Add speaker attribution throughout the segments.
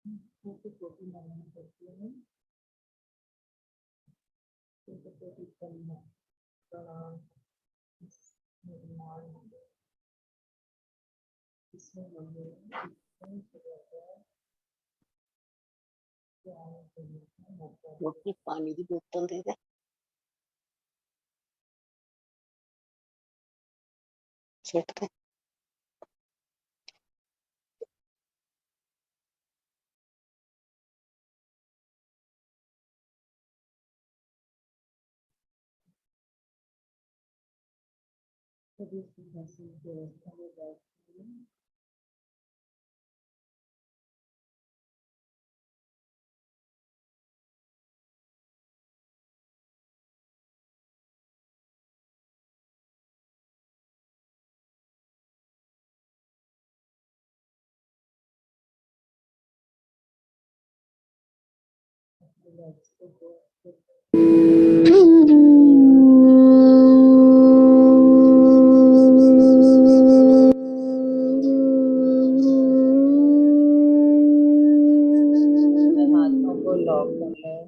Speaker 1: छोटी छोटी मनन करती हूँ, छोटे छोटे प्रणाम निर्माण इसमें हमें
Speaker 2: रोटी पानी की बोतल दे दे। छिट दे।
Speaker 1: सभी सिंहासन व्यवस्था में बैठती हूँ। लेग्स को हाथों को लॉक कर लें।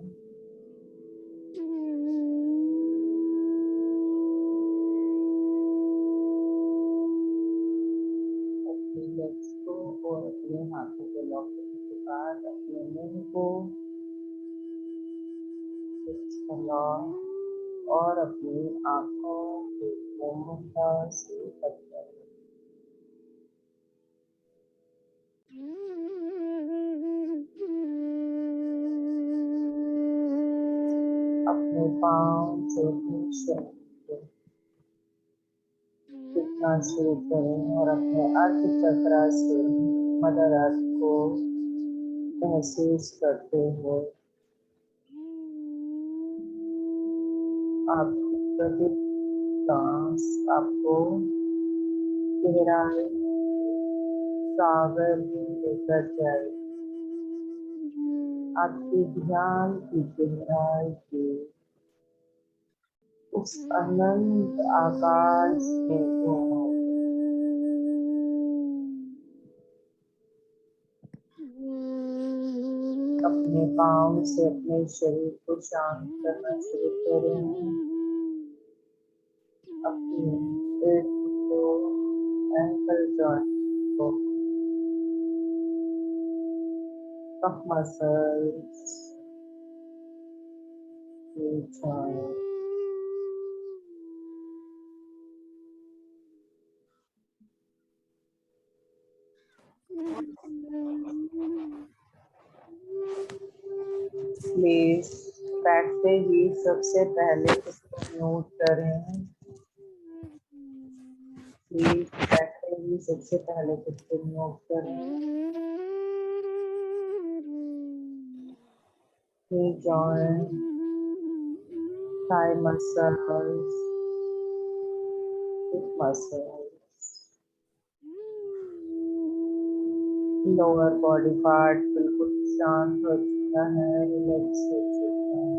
Speaker 1: अपने लेग्स को और अपने हाथों को लॉक करने के बाद अपने मुंह को लॉक और अपनी आंखों को कोमलता से बंद करें। अपने पाँव से अपने शरीर को दिखना शुरू करें और अपने अर्थ चक्र से मदर अर्थ को महसूस करते हुए आप प्रति सांस आपको गहराई सागर में लेकर जाए। आपके ध्यान की गहराई के उस अनंत आकाश में घूमो। अपने पाँव से अपने शरीर को शांत करना शुरू करें। अपने एंकल जॉइंट को कफ मसल्स जॉइंट प्लीज बैठते ही सबसे पहले इसको म्यूट करें। प्लीज बैठते ही सबसे पहले इसको म्यूट करें। knee joint, thigh muscles, hip muscles, lower body part बिल्कुल शांत हो चुका है, रिलैक्स हो चुका है।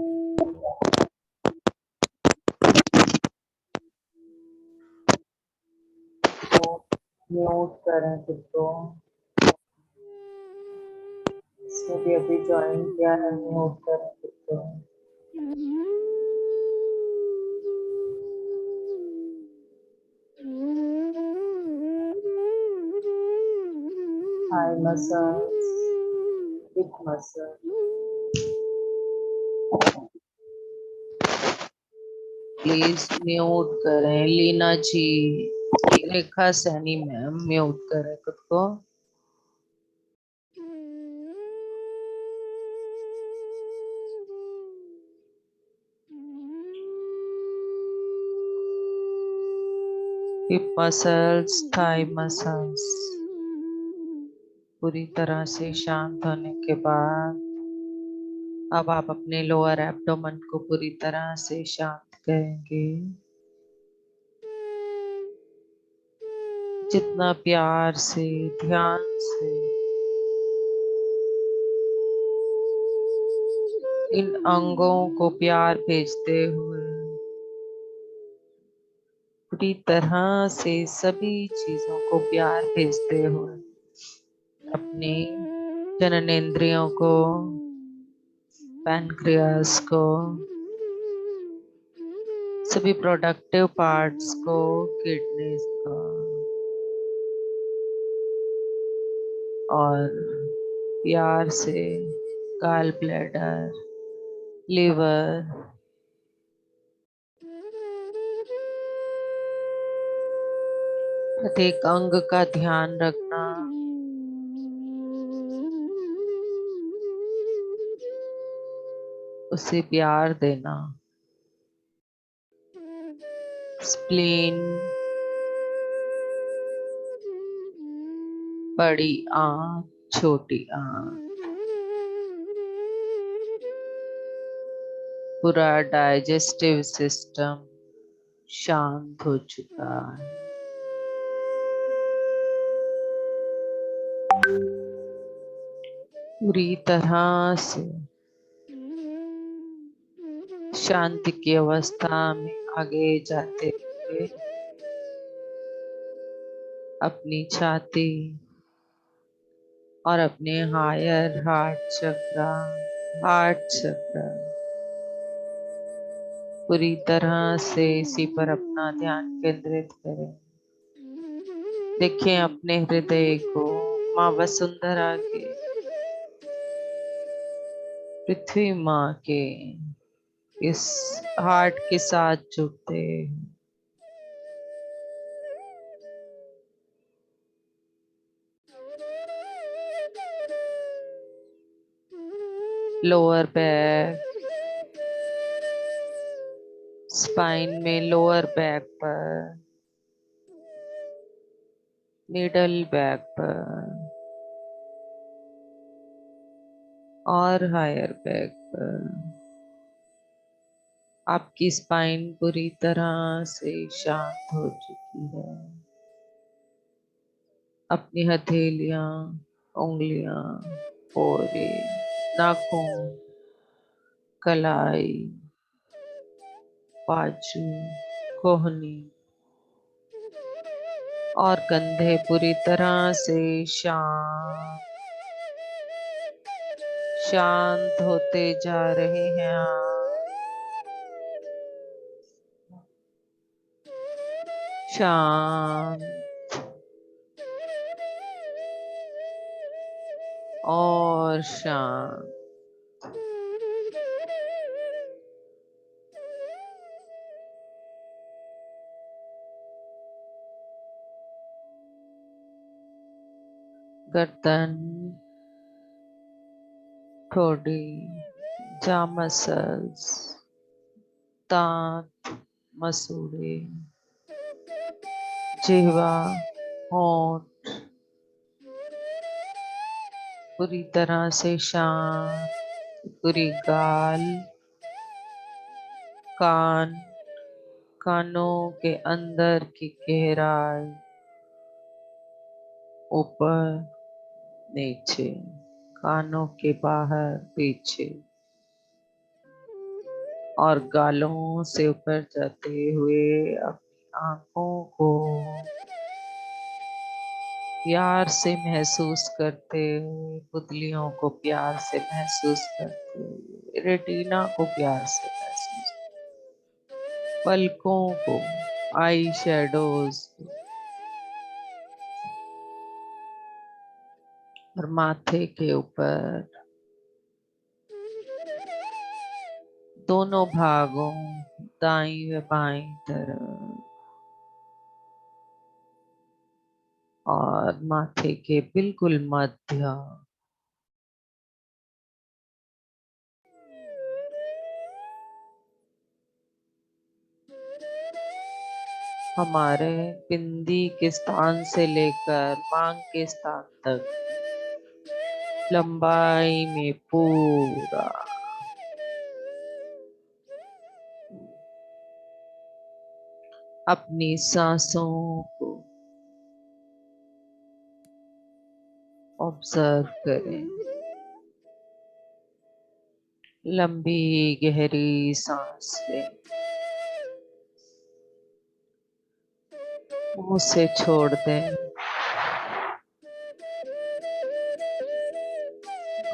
Speaker 1: तो म्यूट करें खुद को। इसमें भी अभी ज्वाइन किया है, म्यूट करें खुद को। thigh muscles, hip muscles. Please mute करें। लीना जी, रेखा सैनी मैम म्यूट करें खुद को। हिप मसल्स, थाई मसल्स पूरी तरह से शांत होने के बाद अब आप अपने लोअर एब्डोमेन को पूरी तरह से शांत करेंगे। जितना प्यार से, ध्यान से इन अंगों को प्यार भेजते हुए पूरी तरह से सभी चीजों को प्यार भेजते हुए अपने जननेंद्रियों को, पैनक्रियास को, सभी प्रोडक्टिव पार्ट्स को, किडनीज को, और प्यार से गॉल ब्लैडर, लिवर, प्रत्येक अंग का ध्यान रखना, उसे प्यार देना। स्प्लीन, बड़ी आंत, छोटी आंत, पूरा डाइजेस्टिव सिस्टम शांत हो चुका है। पूरी तरह से शांति की अवस्था में आगे जाते हुए अपनी छाती और अपने हायर हार्ट चक्र पूरी तरह से इसी पर अपना ध्यान केंद्रित करें। देखें अपने हृदय को माँ वसुंधरा के, पृथ्वी माँ के इस हार्ट के साथ जुड़ते हैं। लोअर बैक, स्पाइन में लोअर बैक पर, मिडल बैक पर और हायर बैक पर आपकी स्पाइन पूरी तरह से शांत हो चुकी है। अपनी हथेलियां, उंगलियां, पोरे, नाखून, कलाई, बाजू, कोहनी और कंधे पूरी तरह से शांत होते जा रहे हैं। शांत और शांत। गर्दन, ठोड़ी, जा मसल्स, दांत, मसूड़े, जिह्वा, होंठ पूरी तरह से शांत। पूरी गाल, कान, कानों के अंदर की गहराई, ऊपर नीचे, कानों के बाहर पीछे और गालों से ऊपर जाते हुए अपनी आंखों को प्यार से महसूस करते हुए, पुतलियों को प्यार से महसूस करते हुए, रेटिना को प्यार से महसूस, पलकों को, आई शैडोज और माथे के ऊपर दोनों भागों, दाईं व बाईं तरफ और माथे के बिल्कुल मध्य। हमारे बिंदी के स्थान से लेकर मांग के स्थान तक लंबाई में पूरा अपनी सांसों को ऑब्जर्व करें। लंबी गहरी सांस लें, मुंह से छोड़ दें।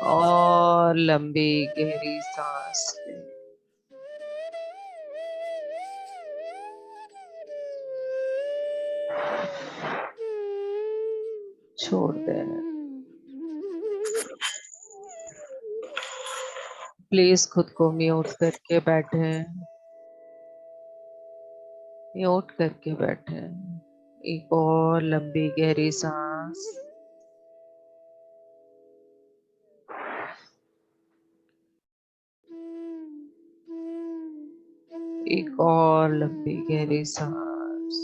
Speaker 1: और लंबी गहरी सांस लें। छोड़ दें। प्लीज खुद को म्यूट करके बैठे। म्यूट करके बैठे। एक और लंबी गहरी सांस। एक और लंबी गहरी सांस।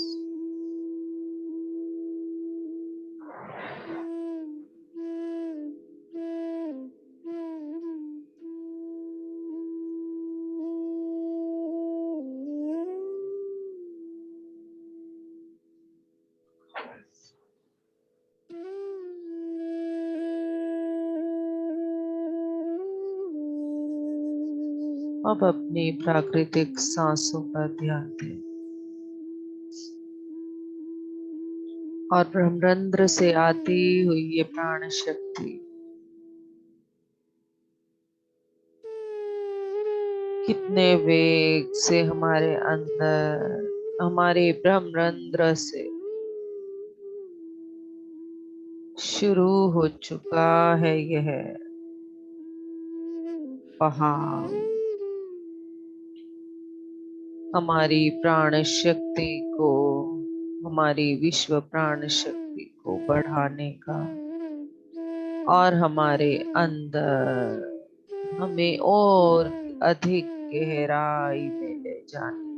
Speaker 1: अब अपनी प्राकृतिक सांसों पर ध्यान दें और ब्रह्मरंध्र से आती हुई ये प्राण शक्ति कितने वेग से हमारे अंदर, हमारे ब्रह्मरंध्र से शुरू हो चुका है यह बहाव। हमारी प्राण शक्ति को, हमारी विश्व प्राण शक्ति को बढ़ाने का और हमारे अंदर हमें और अधिक गहराई में ले जाने,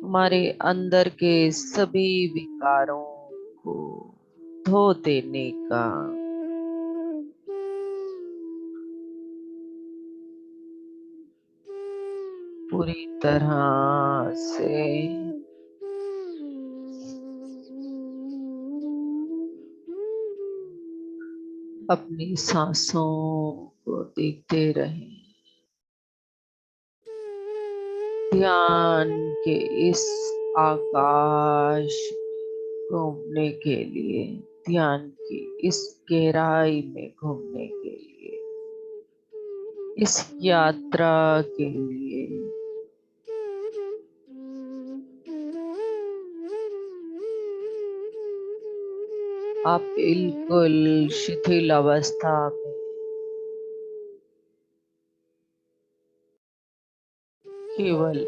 Speaker 1: हमारे अंदर के सभी विकारों को धो देने का पूरी तरह से अपनी सांसों को देखते रहें। ध्यान के इस आकाश घूमने के लिए, ध्यान की इस गहराई में घूमने के लिए, इस यात्रा के लिए आप बिल्कुल शिथिल अवस्था में केवल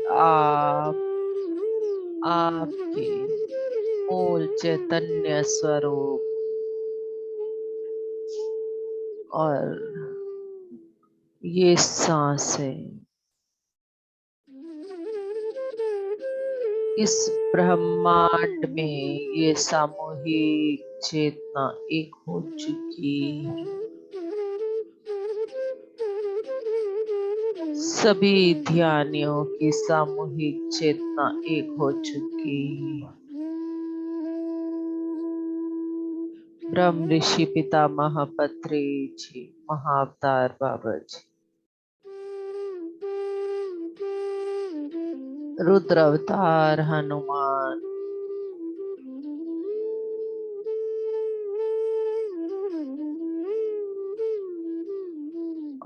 Speaker 1: आपके मूल चैतन्य स्वरूप और ये सांसें इस ब्रह्मांड में ये सामूहिक चेतना एक हो चुकी है। सभी ध्यानियों की सामूहिक चेतना एक हो चुकी है। ब्रह्म ऋषि पितामह पत्री जी, महाअवतार बाबा जी, रुद्र अवतार हनुमान,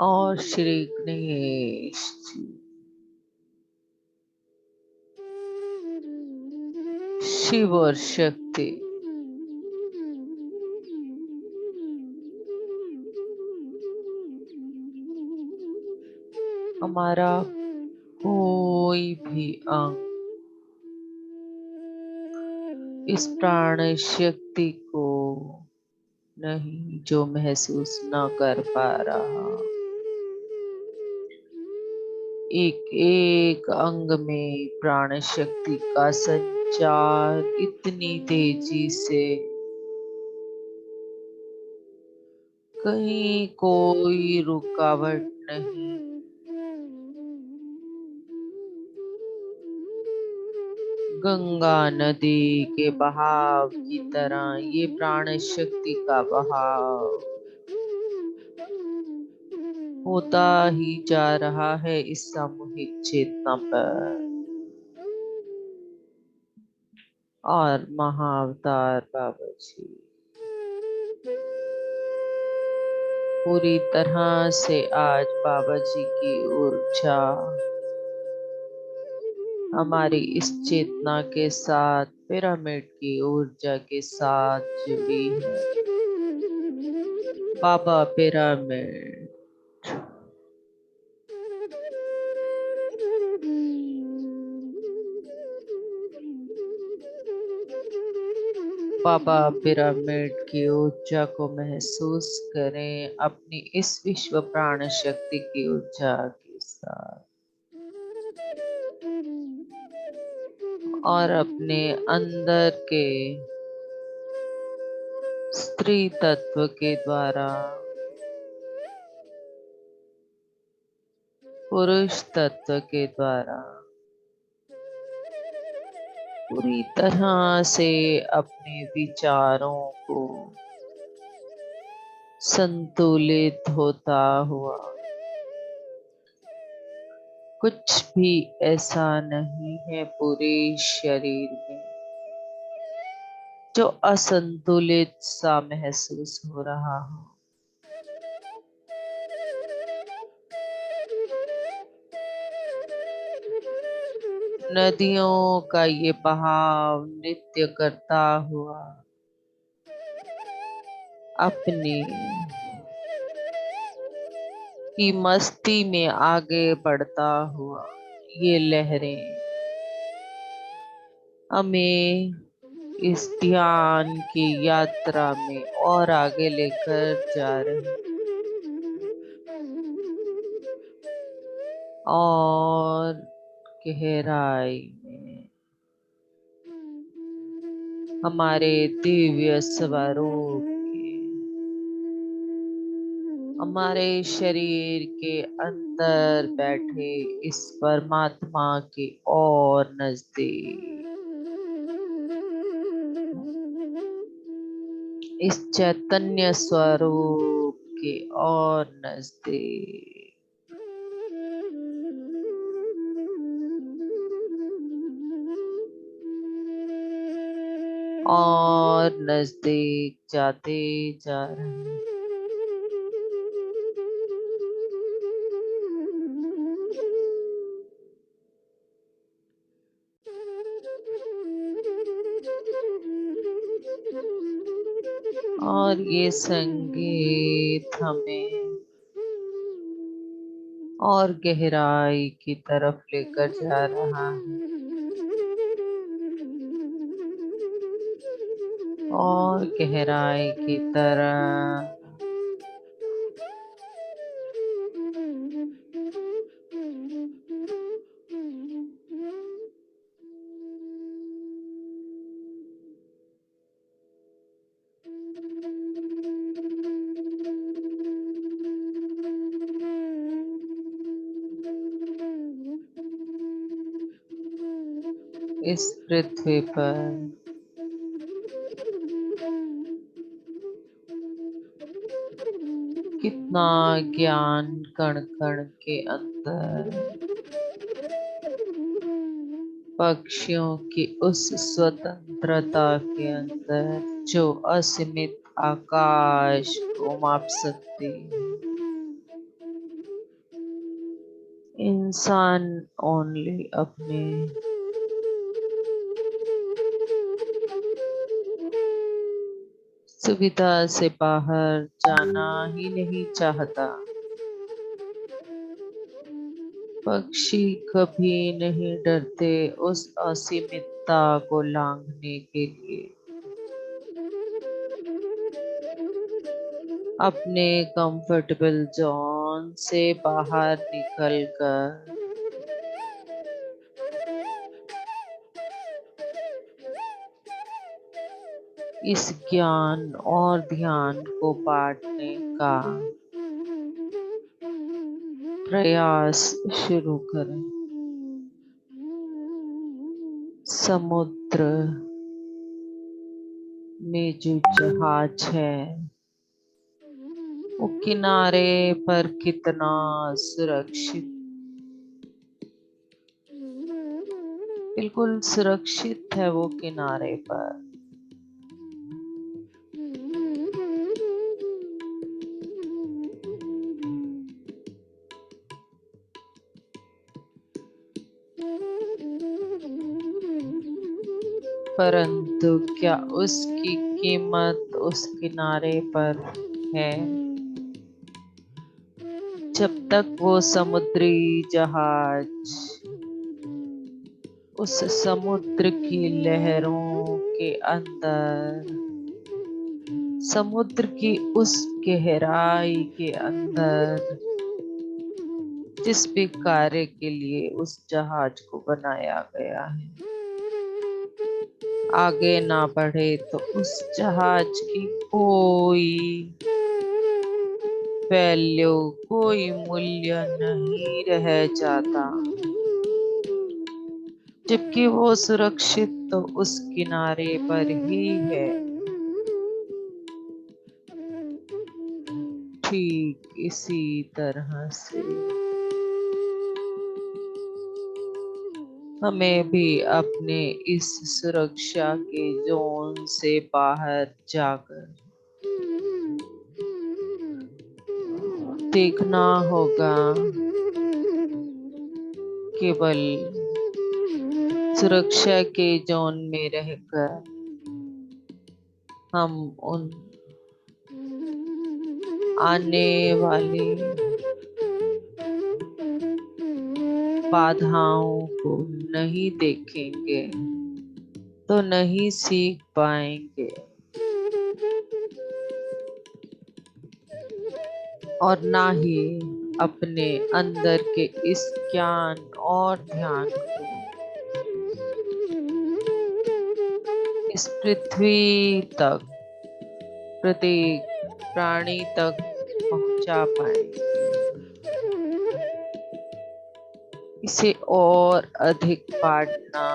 Speaker 1: और श्री गणेश जी, शिव और शक्ति, हमारा कोई भी अंग इस प्राण शक्ति को नहीं जो महसूस न कर पा रहा। एक एक अंग में प्राण शक्ति का संचार इतनी तेजी से, कहीं कोई रुकावट नहीं। गंगा नदी के बहाव की तरह ये प्राण शक्ति का बहाव होता ही जा रहा है इस सामूहिक चेतना पर। और महाअवतार बाबा जी, पूरी तरह से आज बाबा जी की ऊर्जा हमारी इस चेतना के साथ, पिरामिड की ऊर्जा के साथ जुड़ी है। बाबा पिरामिड, बाबा पिरामिड की ऊर्जा को महसूस करें अपनी इस विश्व प्राण शक्ति की ऊर्जा के साथ, और अपने अंदर के स्त्री तत्व के द्वारा पुरुष तत्व के द्वारा पूरी तरह से अपने विचारों को संतुलित होता हुआ, कुछ भी ऐसा नहीं है पूरे शरीर में जो असंतुलित सा महसूस हो रहा हो। नदियों का ये बहाव नृत्य करता हुआ अपनी की मस्ती में आगे बढ़ता हुआ, ये लहरें हमें इस ध्यान की यात्रा में और आगे लेकर जा रही, और गहराई में हमारे दिव्य स्वरूप के, हमारे शरीर के अंदर बैठे इस परमात्मा के और नजदीक, इस चैतन्य स्वरूप के और नजदीक, और नजदीक जाते जा रहे हैं। और ये संगीत हमें और गहराई की तरफ लेकर जा रहा है, और गहराई की तरफ, इस पृथ्वी पर कितना ज्ञान कण कण के अंदर, पक्षियों की उस स्वतंत्रता के अंदर जो असीमित आकाश को माप सकती है। इंसान ओनली अपने सुविधा से बाहर जाना ही नहीं चाहता। पक्षी कभी नहीं डरते उस असीमितता को लांघने के लिए। अपने कंफर्टेबल जोन से बाहर निकलकर इस ज्ञान और ध्यान को बांटने का प्रयास शुरू करें। समुद्र में जो जहाज है वो किनारे पर कितना सुरक्षित, बिल्कुल सुरक्षित है वो किनारे पर। परंतु क्या उसकी कीमत उस किनारे पर है? जब तक वो समुद्री जहाज उस समुद्र की लहरों के अंदर, समुद्र की उस गहराई के अंदर, जिस भी कार्य के लिए उस जहाज को बनाया गया है, आगे ना बढ़े तो उस जहाज की कोई वैल्यू, कोई मूल्य नहीं रह जाता। जबकि वो सुरक्षित तो उस किनारे पर ही है। ठीक इसी तरह से हमें भी अपने इस सुरक्षा के जोन से बाहर जाकर देखना होगा। केवल सुरक्षा के जोन में रहकर हम उन आने वाले बाधाओं को नहीं देखेंगे तो नहीं सीख पाएंगे, और ना ही अपने अंदर के इस ज्ञान और ध्यान को इस पृथ्वी तक, प्रत्येक प्राणी तक पहुंचा पाएंगे। इसे और अधिक बांटना,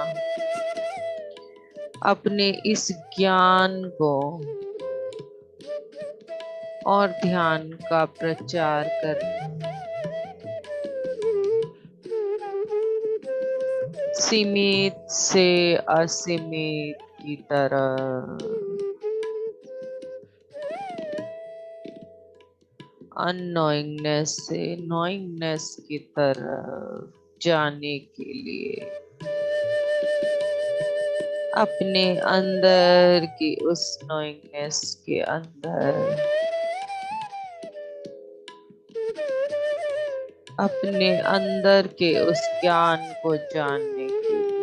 Speaker 1: अपने इस ज्ञान को और ध्यान का प्रचार करना, सीमित से असीमित की तरह, अननोइंगनेस से नोइंगनेस की तरफ जाने के लिए अपने अंदर की उस नोइंगनेस के अंदर अपने अंदर के उस ज्ञान को जानने के लिए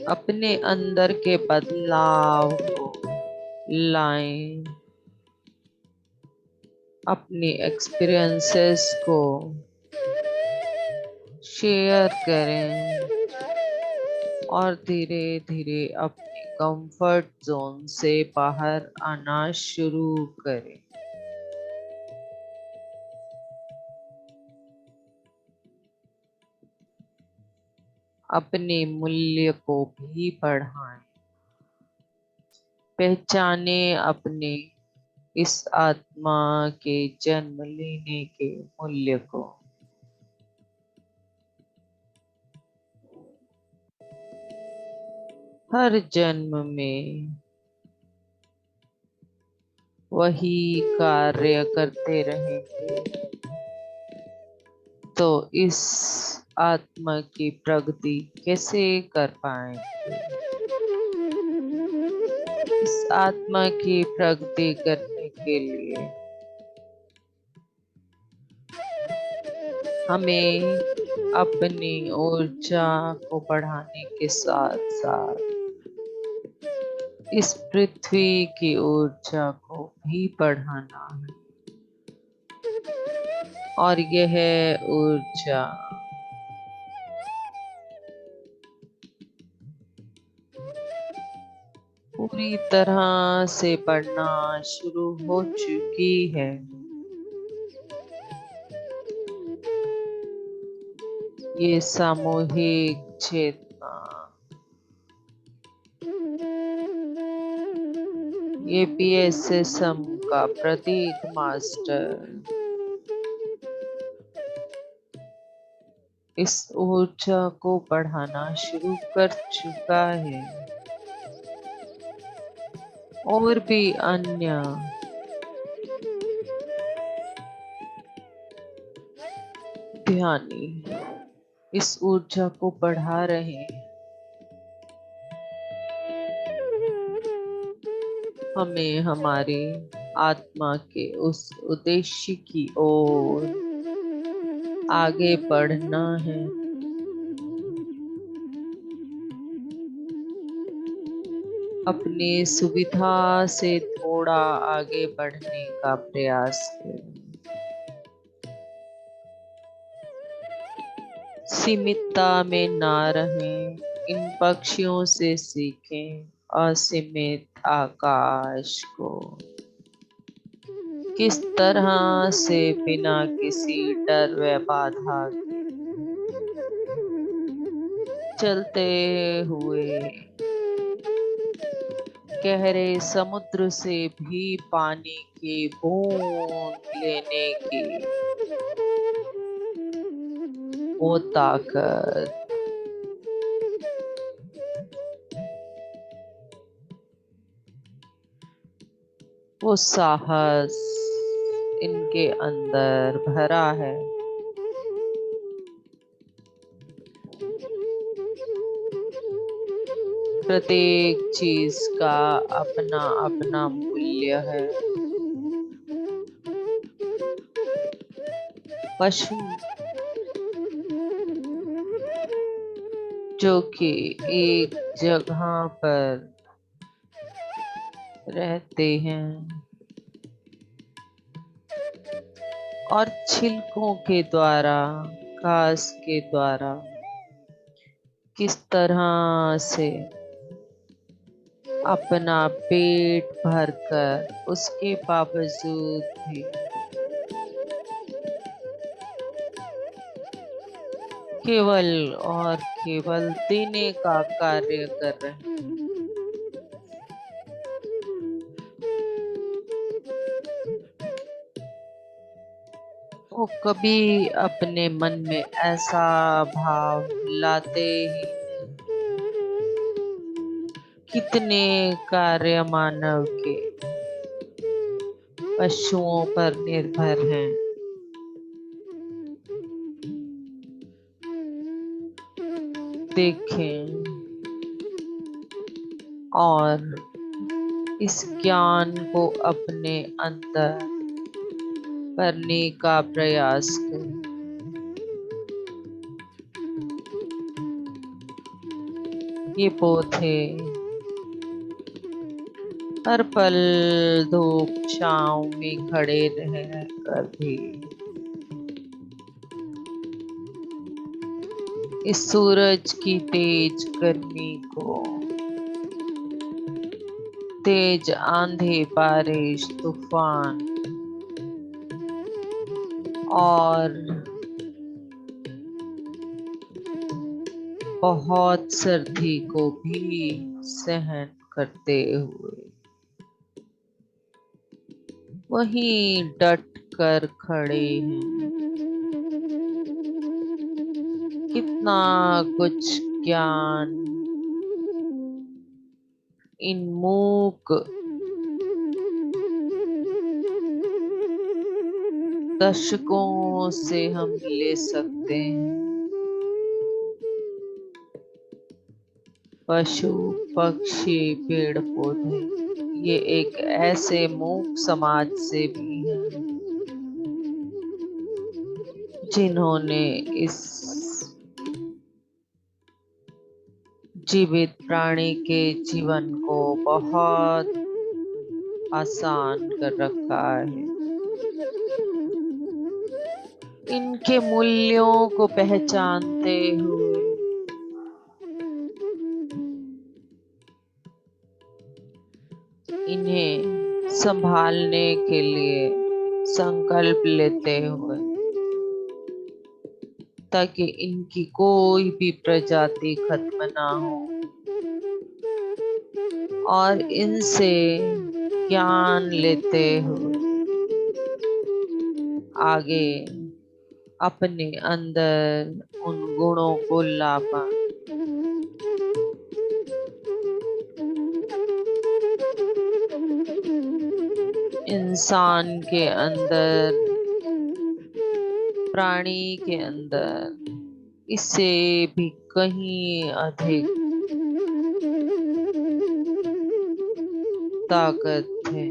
Speaker 1: अपने अंदर के बदलाव को लाएं, अपनी एक्सपीरियंसेस को शेयर करें और धीरे धीरे अपने कंफर्ट जोन से बाहर आना शुरू करें। अपने मूल्य को भी बढ़ाएं, पहचाने अपने इस आत्मा के जन्म लेने के मूल्य को। हर जन्म में वही कार्य करते रहेंगे तो इस आत्मा की प्रगति कैसे कर पाएंगे? इस आत्मा की प्रगति करने के लिए हमें अपनी ऊर्जा को बढ़ाने के साथ साथ इस पृथ्वी की ऊर्जा को भी बढ़ाना है, और यह ऊर्जा पूरी तरह से बढ़ना शुरू हो चुकी है। ये सामूहिक चेतना, ये PSSM का प्रतीक मास्टर इस ऊर्जा को बढ़ाना शुरू कर चुका है, और भी अन्य ध्यानी इस ऊर्जा को बढ़ा रहे हैं। हमें हमारी आत्मा के उस उद्देश्य की ओर आगे बढ़ना है। अपनी सुविधा से थोड़ा आगे बढ़ने का प्रयास करें। सीमितता में ना रहें। इन पक्षियों से सीखें असीमित आकाश को किस तरह से बिना किसी डर व बाधा के चलते हुए गहरे समुद्र से भी पानी की बूंद लेने की वो ताकत, वो साहस इनके अंदर भरा है। प्रत्येक चीज का अपना अपना मूल्य है। पशु जो कि एक जगह पर रहते हैं और छिलकों के द्वारा, घास के द्वारा किस तरह से अपना पेट भरकर उसके बावजूद भी केवल और केवल देने का कार्य कर रहे हैं। वो कभी अपने मन में ऐसा भाव लाते ही कितने कार्य मानव के पशुओं पर निर्भर हैं। देखें और इस ज्ञान को अपने अंदर भरने का प्रयास करें। ये पौधे हर पल धूप छांव में खड़े रहकर भी इस सूरज की तेज गर्मी को, तेज आंधी, बारिश, तूफान और बहुत सर्दी को भी सहन करते हुए वहीं डट कर खड़े हैं। कितना कुछ ज्ञान इन मूक दशकों से हम ले सकते हैं। पशु, पक्षी, पेड़ पौधे ये एक ऐसे मूक समाज से भी हैं जिन्होंने इस जीवित प्राणी के जीवन को बहुत आसान कर रखा है। इनके मूल्यों को पहचानते हुए इन्हें संभालने के लिए संकल्प लेते हुए, ताकि इनकी कोई भी प्रजाति खत्म ना हो और इनसे ज्ञान लेते हुए आगे अपने अंदर उन गुणों को ला पाए। इंसान के अंदर, प्राणी के अंदर इससे भी कहीं अधिक ताकत है।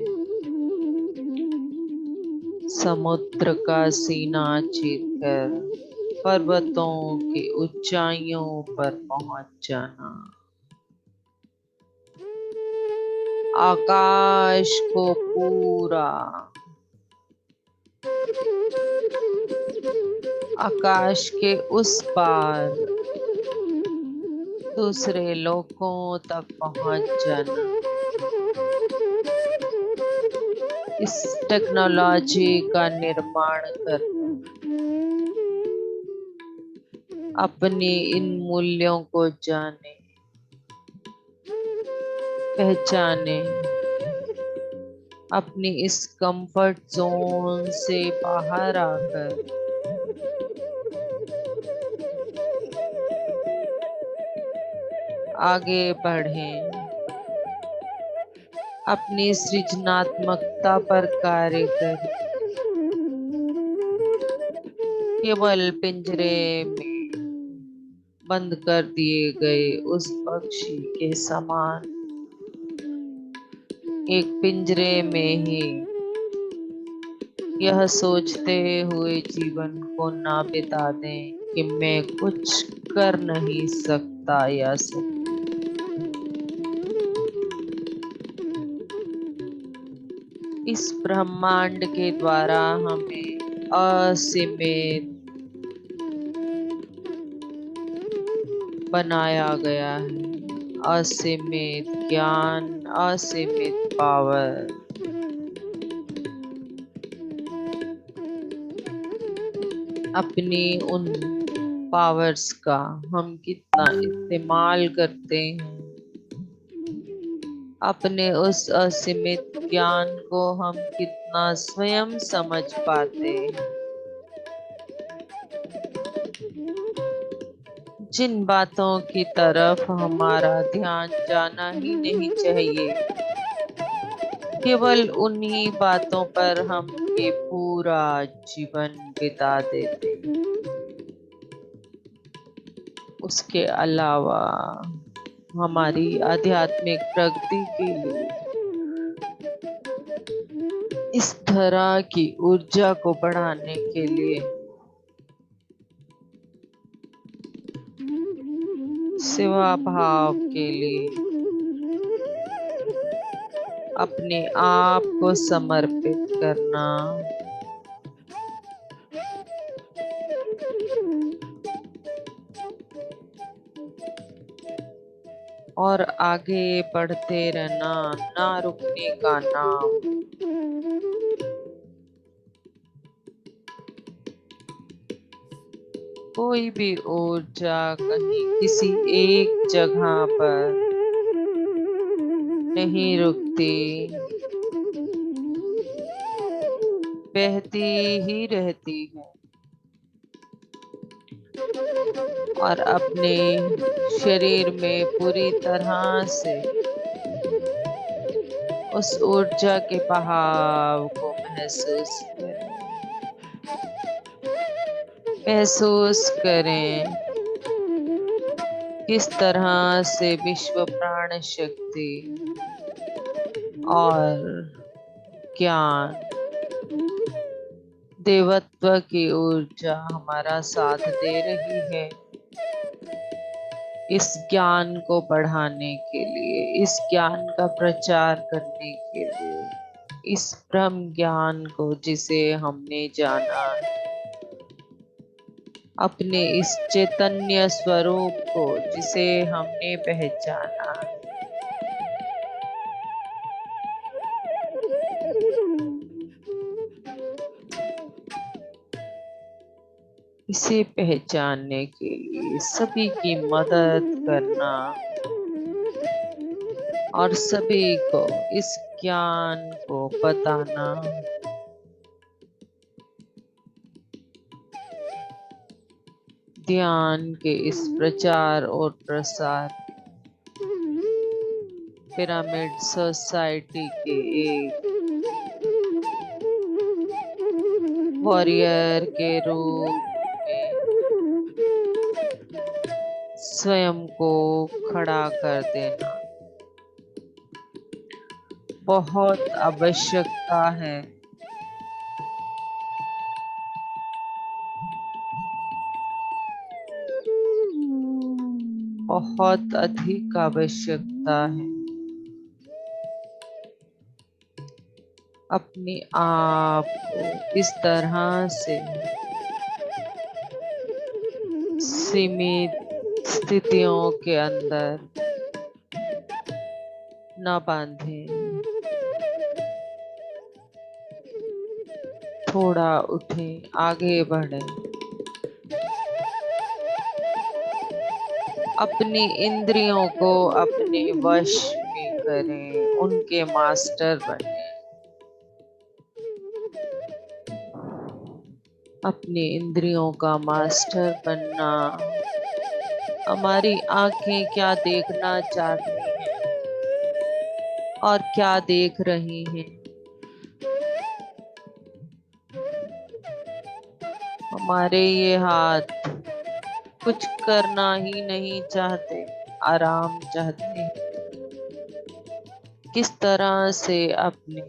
Speaker 1: समुद्र का सीना चीरकर पर्वतों की ऊंचाइयों पर पहुंच जाना, आकाश को पूरा, आकाश के उस पार दूसरे लोकों तक पहुंच जाना। इस टेक्नोलॉजी का निर्माण करना, अपने इन मूल्यों को जाने, पहचाने, अपनी इस कंफर्ट जोन से बाहर आकर आगे बढ़ें, अपनी सृजनात्मकता पर कार्य करें। केवल पिंजरे में बंद कर दिए गए उस पक्षी के समान एक पिंजरे में ही यह सोचते हुए जीवन को ना बिता दें कि मैं कुछ कर नहीं सकता या सकती। इस ब्रह्मांड के द्वारा हमें असीमित बनाया गया है, असीमित ज्ञान, असीमित पावर। अपनी उन पावर्स का हम कितना इस्तेमाल करते हैं, अपने उस असीमित ज्ञान को हम कितना स्वयं समझ पाते हैं। जिन बातों की तरफ हमारा ध्यान जाना ही नहीं चाहिए, केवल उन्हीं बातों पर हम ये पूरा जीवन बिता देते हैं। उसके अलावा हमारी आध्यात्मिक प्रगति के लिए, इस तरह की ऊर्जा को बढ़ाने के लिए, सेवा भाव के लिए अपने आप को समर्पित करना, और आगे बढ़ते रहना, ना रुकने का नाम। कोई भी ऊर्जा कहीं किसी एक जगह पर नहीं रुकती, बहती ही रहती है और अपने शरीर में पूरी तरह से उस ऊर्जा के बहाव को महसूस करें। महसूस करें किस तरह से विश्व प्राण शक्ति और ज्ञान, देवत्व की ऊर्जा हमारा साथ दे रही है, इस ज्ञान को बढ़ाने के लिए, इस ज्ञान का प्रचार करने के लिए, इस ब्रह्म ज्ञान को जिसे हमने जाना, अपने इस चैतन्य स्वरूप को जिसे हमने पहचाना, इसे पहचानने के लिए सभी की मदद करना और सभी को इस ज्ञान को बताना, ध्यान के इस प्रचार और प्रसार पिरामिड सोसाइटी के एक वॉरियर के रूप में स्वयं को खड़ा कर देना बहुत आवश्यकता है। बहुत अधिक आवश्यकता है। अपने आप को इस तरह से सीमित स्थितियों के अंदर न बांधें। थोड़ा उठें, आगे बढ़ें। अपनी इंद्रियों को अपने वश में करें, उनके मास्टर बने। अपनी इंद्रियों का मास्टर बनना। हमारी आंखें क्या देखना चाहती हैं और क्या देख रही हैं। हमारे ये हाथ कुछ करना ही नहीं चाहते, आराम चाहते हैं। किस तरह से अपने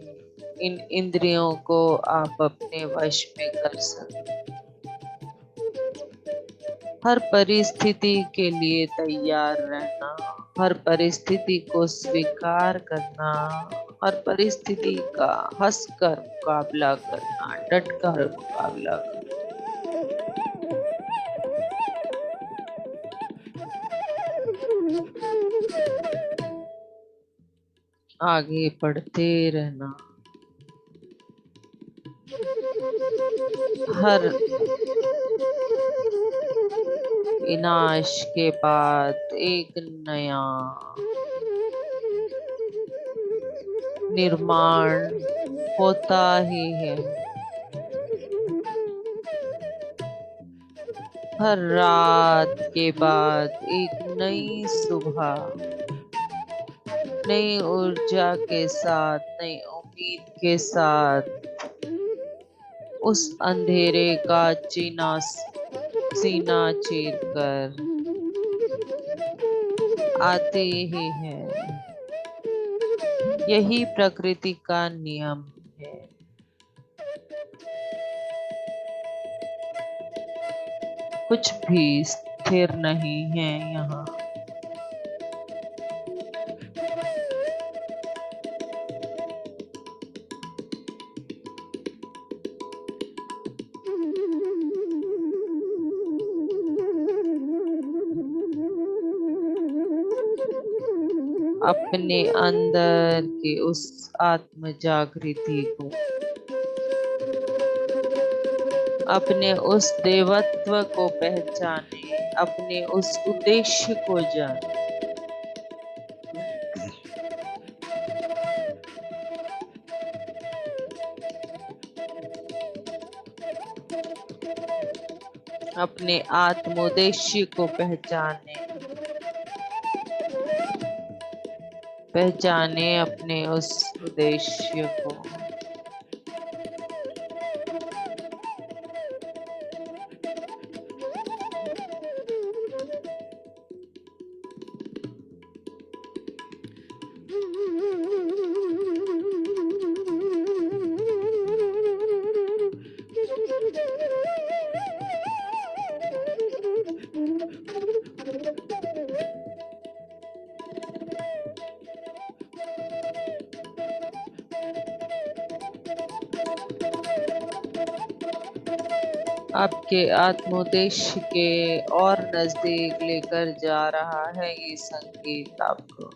Speaker 1: इन इंद्रियों को आप अपने वश में कर सकते। हर परिस्थिति के लिए तैयार रहना, हर परिस्थिति को स्वीकार करना, हर परिस्थिति का हंसकर मुकाबला करना, डटकर मुकाबला करना। आगे बढ़ते रहना। हर विनाश के बाद एक नया निर्माण होता ही है। हर रात के बाद एक नई सुबह, नई ऊर्जा के साथ, नई उम्मीद के साथ उस अंधेरे का सीना चीर कर आते ही है। यही प्रकृति का नियम है। कुछ भी स्थिर नहीं है यहाँ। अपने अंदर के उस आत्म जागृति को, अपने उस देवत्व को पहचाने, अपने उस उद्देश्य को जाने। अपने आत्मोद्देश्य को पहचाने अपने उस उद्देश्य को। आपके आत्मोद्देश्य के और नजदीक लेकर जा रहा है ये संगीत आपको।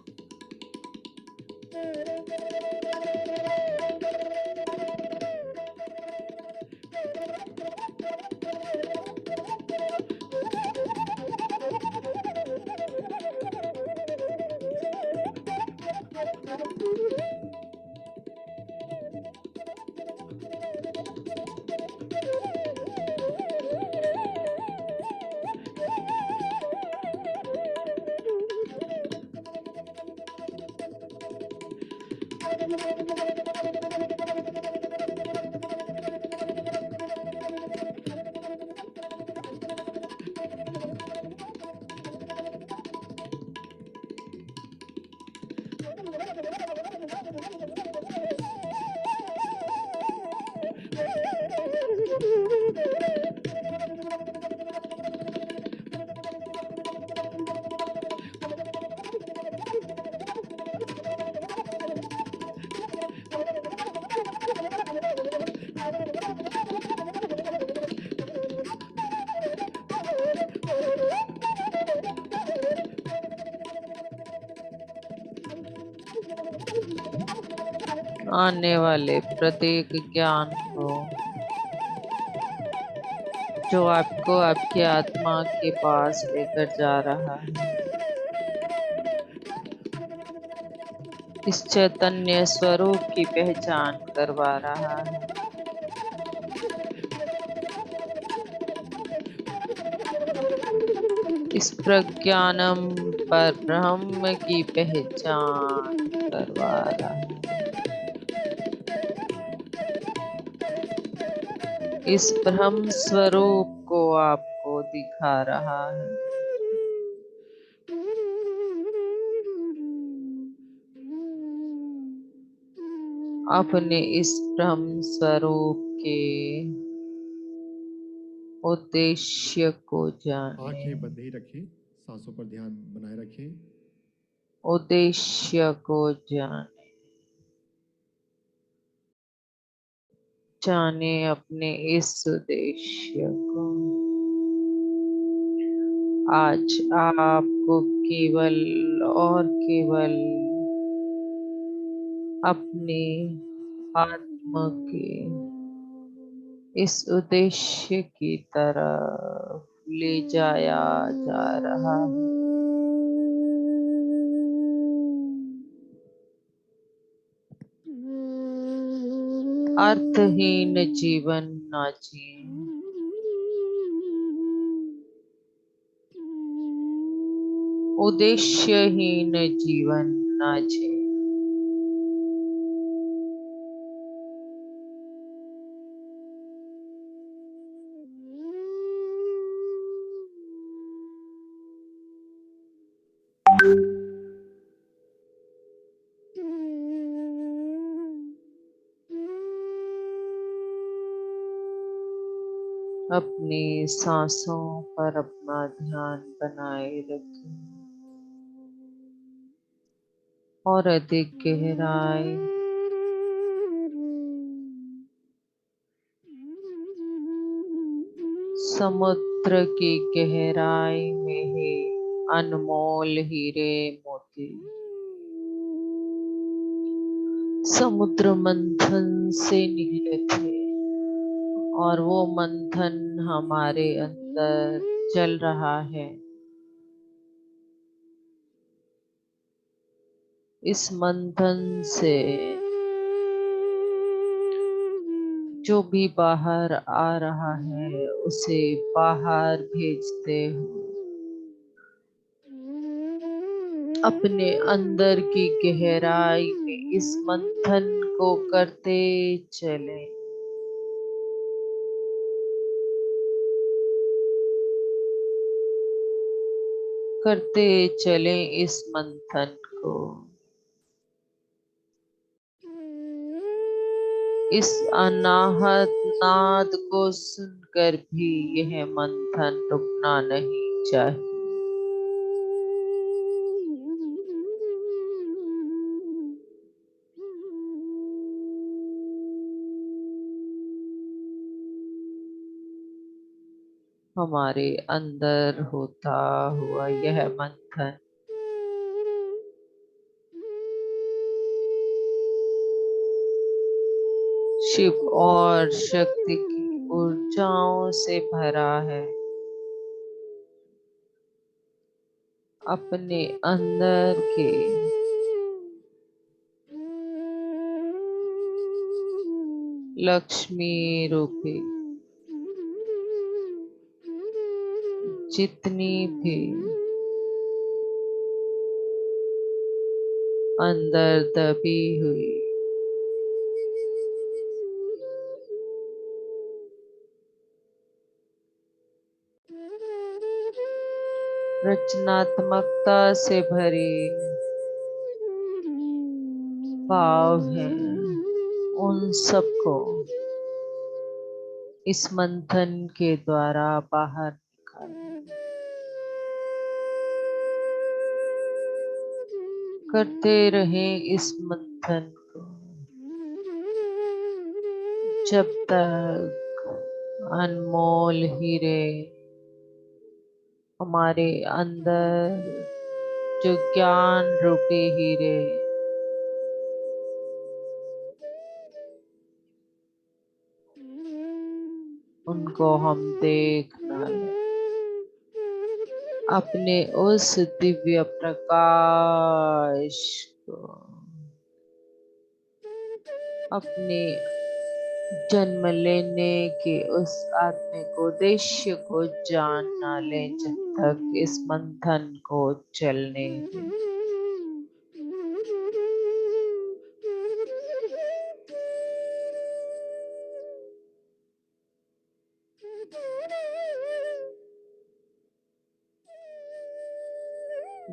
Speaker 1: आने वाले प्रत्येक ज्ञान को जो आपको आपकी आत्मा के पास लेकर जा रहा है, इस चैतन्य स्वरूप की पहचान करवा रहा है। इस प्रज्ञानम पर ब्रह्म की पहचान करवा रहा है। इस ब्रह्म स्वरूप को आपको दिखा रहा है। अपने इस ब्रह्म स्वरूप के उद्देश्य को जाने।
Speaker 3: आंखें बंद ही रखें, सांसों पर ध्यान बनाए रखें।
Speaker 1: उद्देश्य को जाने, जाने अपने इस उद्देश्य को। आज आपको केवल और केवल अपने आत्मा के इस उद्देश्य की तरफ ले जाया जा रहा है। अर्थहीन जीवन ना जिए, उद्देश्यहीन जीवन ना जिए। अपनी सांसों पर अपना ध्यान बनाए रखें और अधिक गहराई समुद्र की गहराई में ही अनमोल हीरे मोती समुद्र मंथन से निकले थे और वो मंथन हमारे अंदर चल रहा है। इस मंथन से जो भी बाहर आ रहा है उसे बाहर भेजते हो। अपने अंदर की गहराई में इस मंथन को करते चले। करते चले इस मंथन को। इस अनाहत नाद को सुनकर भी यह मंथन रुकना नहीं चाहिए। हमारे अंदर होता हुआ यह मंथन शिव और शक्ति की ऊर्जाओं से भरा है। अपने अंदर के लक्ष्मी रूपी जितनी भी अंदर दबी हुई रचनात्मकता से भरी भाव हैं उन सबको इस मंथन के द्वारा बाहर निकालें। करते रहें इस मंथन को जब तक अनमोल हीरे हमारे अंदर जो ज्ञान रूपी हीरे उनको हम देख ना लें, अपने उस दिव्य प्रकाश को, अपने जन्म लेने के उस आत्मिक उद्देश्य को जान ना लें जब तक इस मंथन को चलने दें।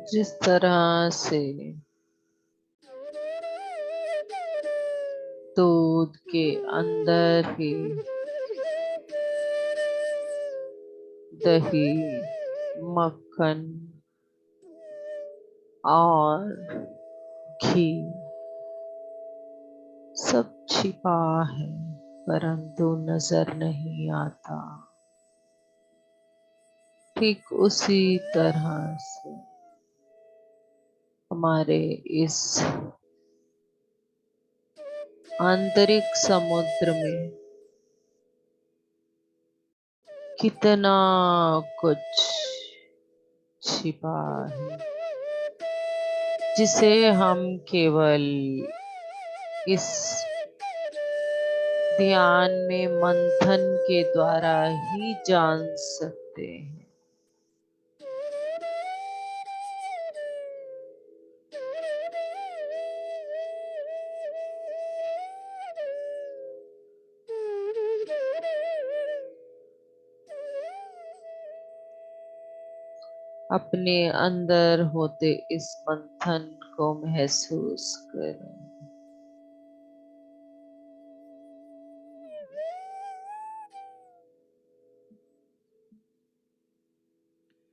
Speaker 1: जिस तरह से दूध के अंदर ही दही, मक्खन और घी सब छिपा है परंतु नजर नहीं आता, ठीक उसी तरह से हमारे इस आंतरिक समुद्र में कितना कुछ छिपा है जिसे हम केवल इस ध्यान में मंथन के द्वारा ही जान सकते हैं। अपने अंदर होते इस मंथन को महसूस करें।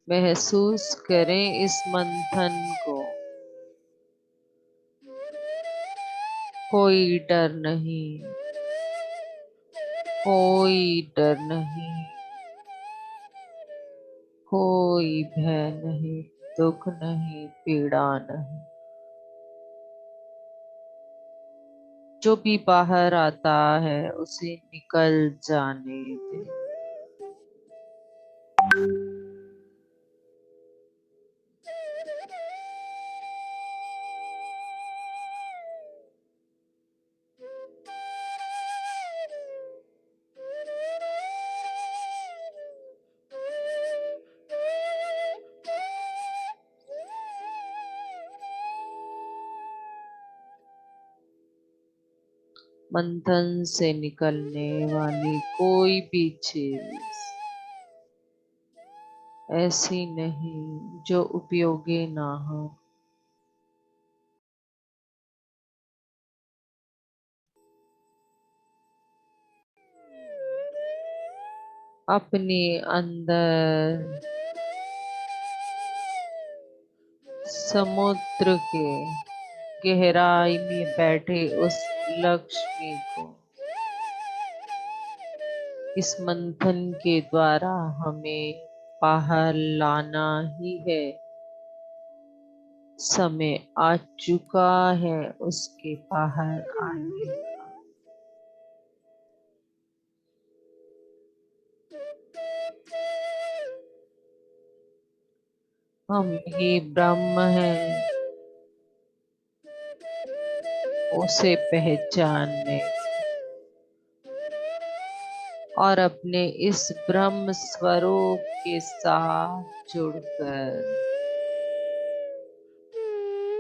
Speaker 1: महसूस करें इस मंथन को। कोई डर नहीं, कोई डर नहीं, कोई भय नहीं, दुख नहीं, पीड़ा नहीं। जो भी बाहर आता है उसे निकल जाने दे। मंथन से निकलने वाली कोई भी चीज ऐसी नहीं जो उपयोगी ना हो। अपने अंदर समुद्र के गहराई में बैठे उस लक्ष्मी को इस मंथन के द्वारा हमें बाहर लाना ही है। समय आ चुका है उसके बाहर आने का। हम ही ब्रह्म हैं, उसे पहचानने और अपने इस ब्रह्म स्वरूप के साथ जुड़कर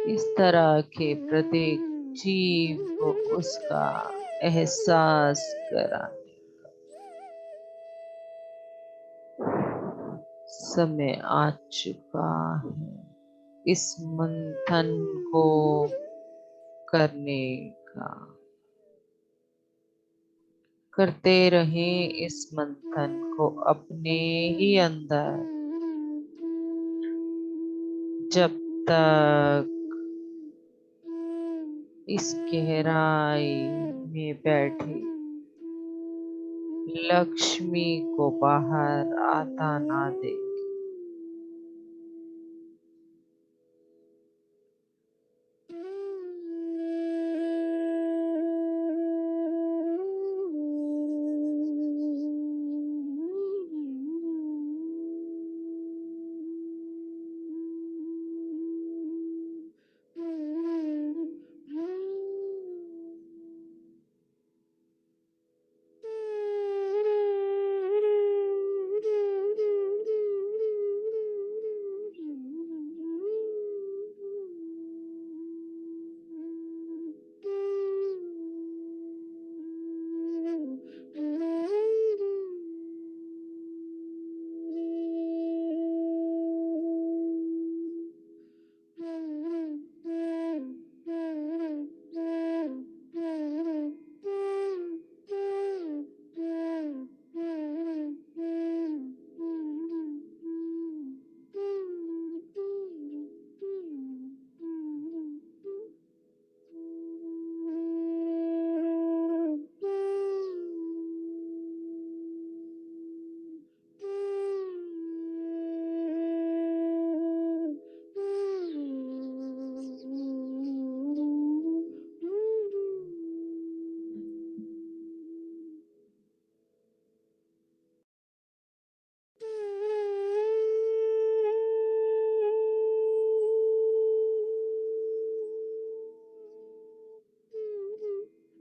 Speaker 1: इस तरह के प्रत्येक जीव को उसका एहसास कराने का समय आ चुका है। इस मंथन को करने का। करते रहें इस मंथन को अपने ही अंदर जब तक इस गहराई में बैठे लक्ष्मी को बाहर आता ना देखें।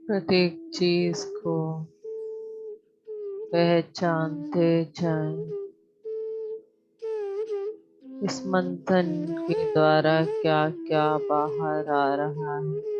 Speaker 1: प्रत्येक चीज को पहचानते जाएं। इस मंथन के द्वारा क्या क्या बाहर आ रहा है।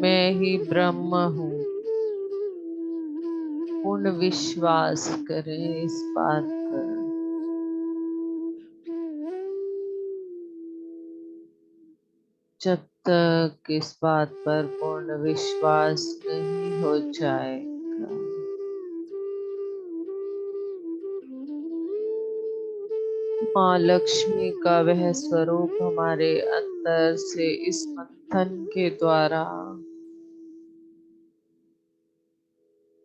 Speaker 1: मैं ही ब्रह्म हूँ। पूर्ण विश्वास करें इस बात पर। जब तक इस बात पर पूर्ण विश्वास नहीं हो जाएगा, माँ लक्ष्मी का वह स्वरूप हमारे अंदर से इस मंथन के द्वारा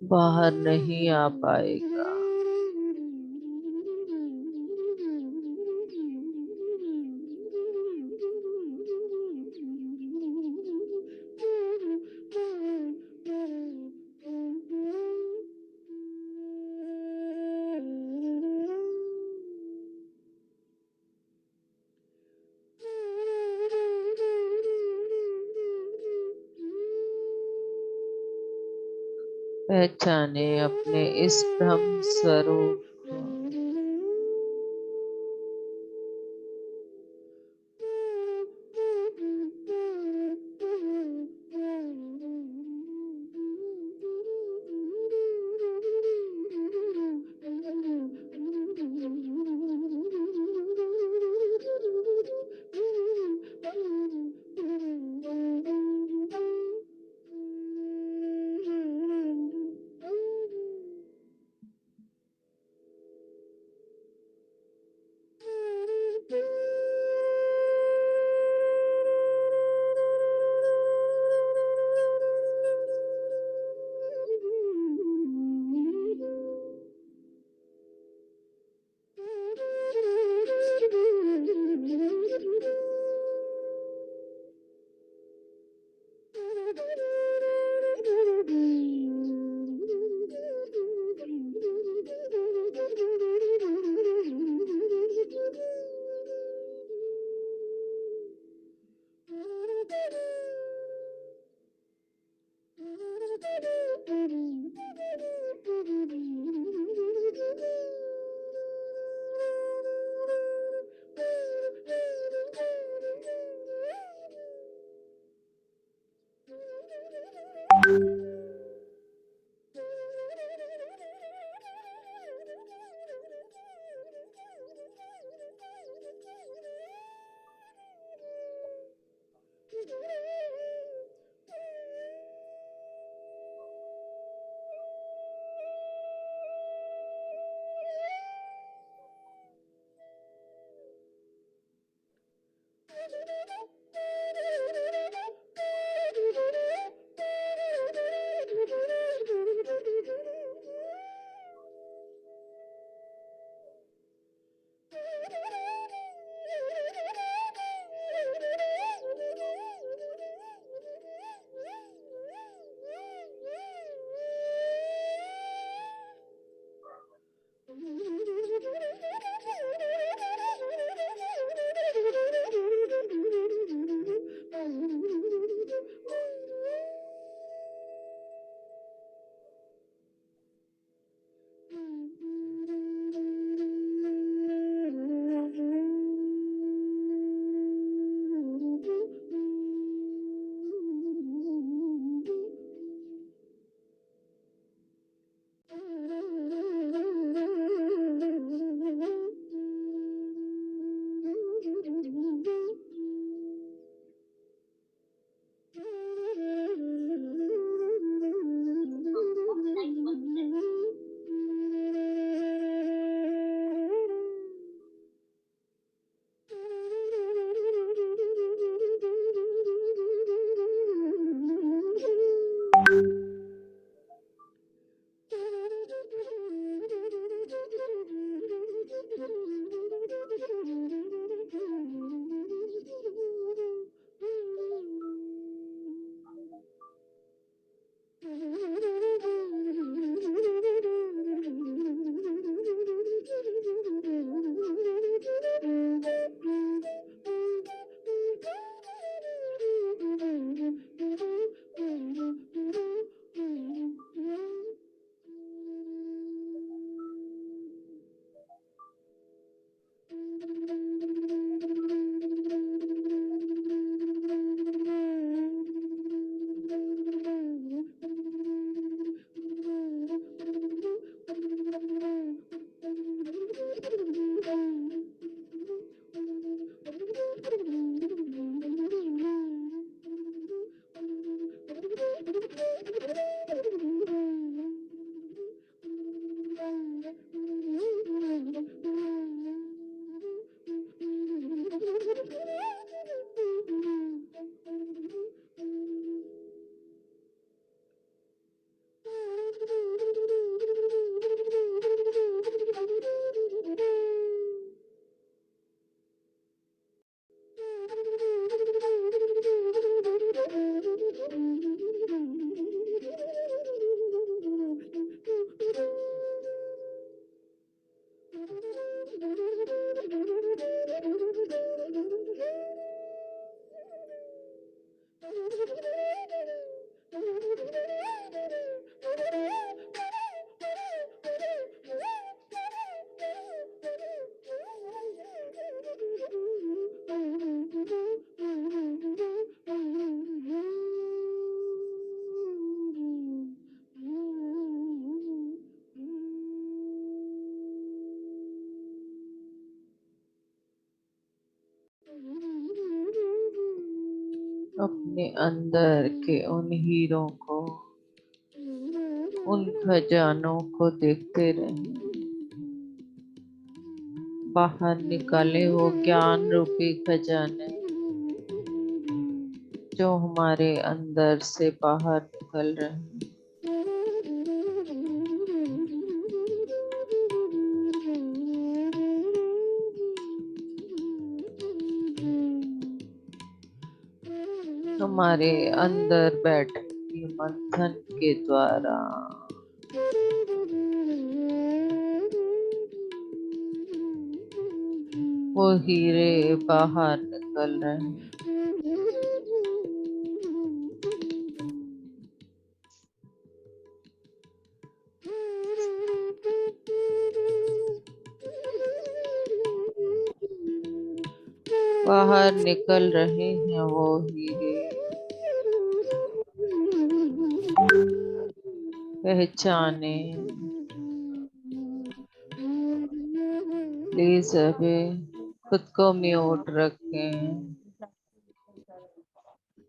Speaker 1: बाहर नहीं आ पाएगा। पहचाने अपने इस ब्रह्म स्वरूप को। अपने अंदर के उन हीरों को, उन खजानों को देखते रहिए। बाहर निकाले वो ज्ञान रूपी खजाने जो हमारे अंदर से बाहर निकल रहे हैं। हमारे अंदर बैठे मंथन के द्वारा वो हीरे बाहर निकल रहे हैं। बाहर निकल रहे हैं वो हीरे। पहचाने। प्लीज अभी खुद को म्यूट रखें।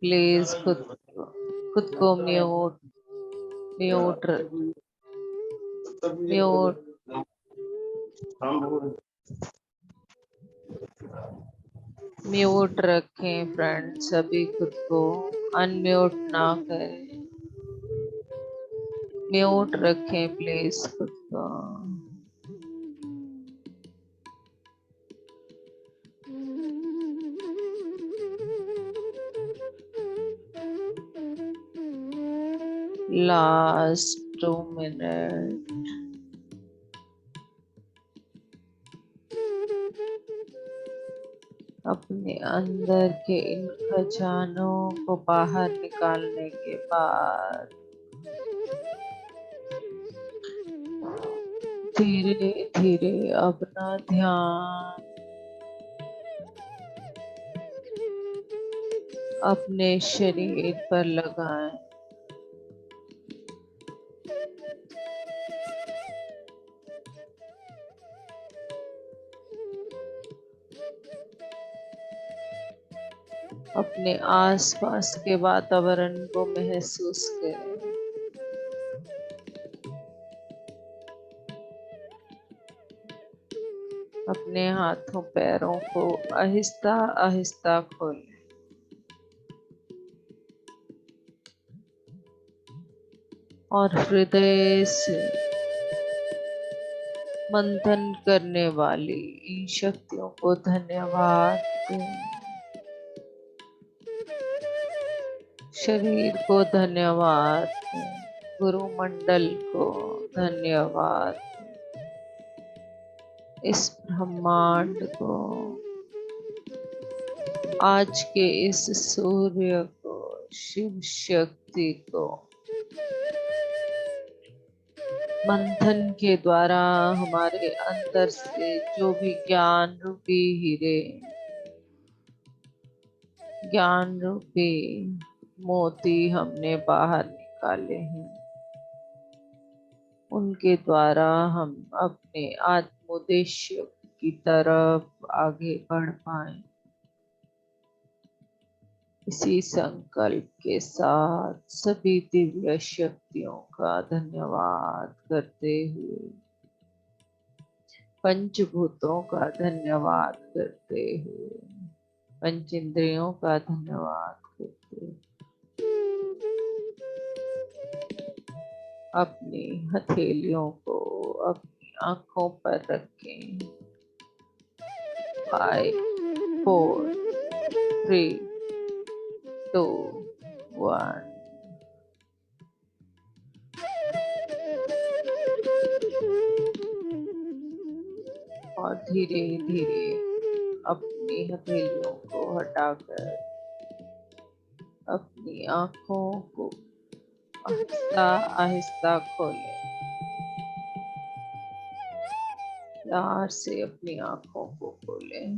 Speaker 1: प्लीज खुद को म्यूट म्यूट म्यूट म्यूट रखें फ्रेंड्स, सभी खुद को अनम्यूट ना करें। म्यूट रखें प्लीज खुद को। Last 2 minute. अपने अंदर के इन खजानों को बाहर निकालने के बाद धीरे धीरे अपना ध्यान अपने शरीर पर लगाएं। अपने आसपास के वातावरण को महसूस करें। अपने हाथों पैरों को आहिस्ता आहिस्ता खोलें और हृदय से मंथन करने वाली इन शक्तियों को धन्यवाद दें। शरीर को धन्यवाद दें, गुरु मंडल को धन्यवाद दें, इस ब्रह्मांड को, आज के इस सूर्य को, शिव शक्ति को मंथन के द्वारा हमारे अंदर से जो भी ज्ञान रूपी हीरे, ज्ञान रूपी मोती हमने बाहर निकाले हैं, उनके द्वारा हम अपने आत्मोद्देश्य की तरफ आगे बढ़ पाए। इसी संकल्प के साथ सभी दिव्य शक्तियों का धन्यवाद करते हुए, पंचभूतों का धन्यवाद करते हुए, पंच इंद्रियों का धन्यवाद करते हुए, अपनी हथेलियों को अपनी आंखों पर रखें। 5 4 3 2 1। और धीरे धीरे अपनी हथेलियों को हटाकर अपनी आंखों को आहिस्ता आहिस्ता खोलें। प्यार से अपनी आंखों को खोलें।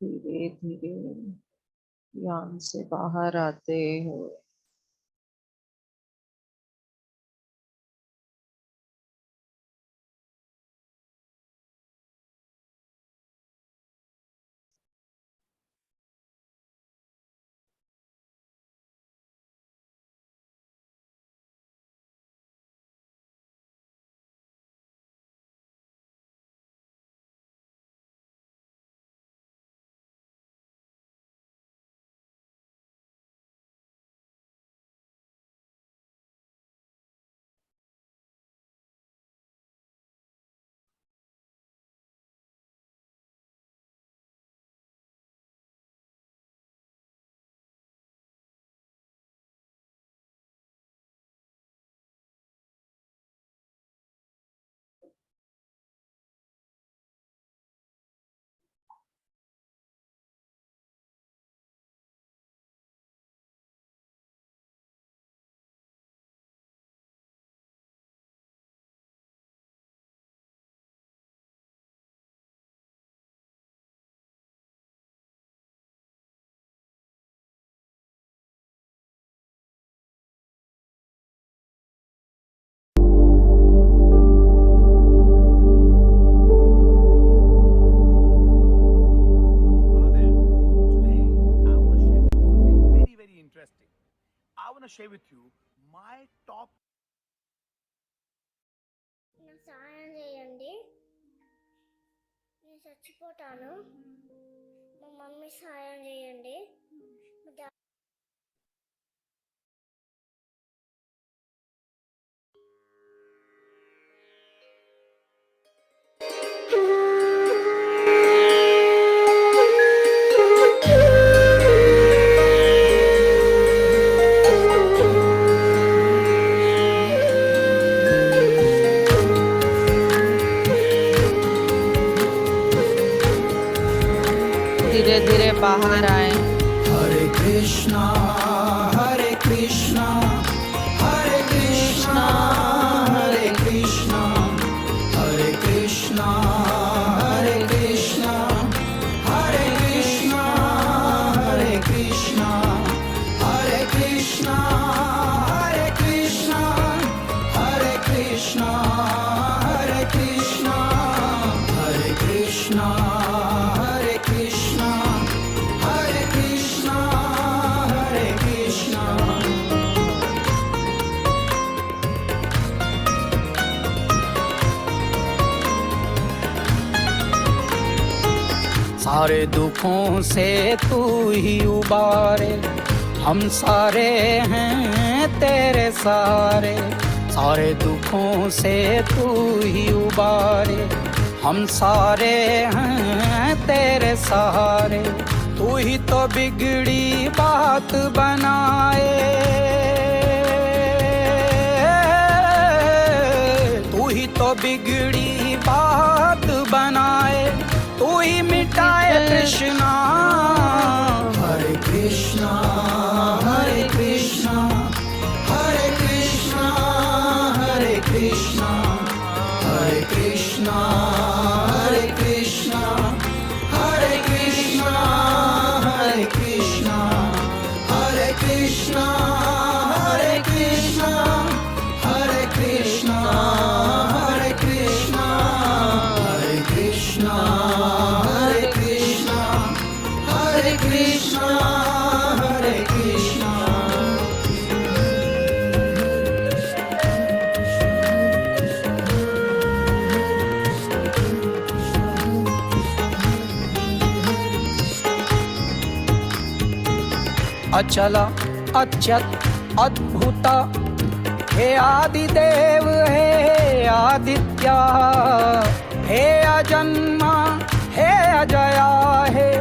Speaker 1: धीरे धीरे ध्यान से बाहर आते हुए
Speaker 4: share with you my top.
Speaker 5: నాకు సహాయం చేయండి, నేను చచ్చిపోతాను. మా మమ్మీ సహాయం చేయండి. మా డా-
Speaker 1: धीरे धीरे बाहर आए।
Speaker 6: हरे कृष्णा हरे कृष्णा हरे कृष्णा हरे कृष्णा हरे कृष्णा हरे कृष्णा हरे कृष्णा हरे कृष्णा हरे कृष्णा हरे कृष्णा हरे कृष्णा हरे कृष्णा हरे कृष्णा हरे कृष्णा हरे कृष्णा हरे कृष्णा। सारे दुखों से तू ही उबारे, हम सारे हैं तेरे सारे। सारे दुखों से तू ही उबारे, हम सारे हैं तेरे सहारे। तू ही तो बिगड़ी बात बनाए, तू ही तो बिगड़ी बात बनाए, तू ही मिटाए कृष्णा। हरे कृष्णा हरे कृष्णा हरे कृष्णा हरे कृष्णा हरे कृष्णा हरे कृष्णा हरे कृष्णा हरे कृष्णा हरे कृष्णा हरे कृष्णा हरे कृष्णा हरे कृष्णा हरे कृष्णा हरे कृष्णा हरे कृष्णा हरे कृष्णा। अचल अच्युत अद्भुत हे आदिदेव हे आदित्य हे अजन्मा हे अजया हे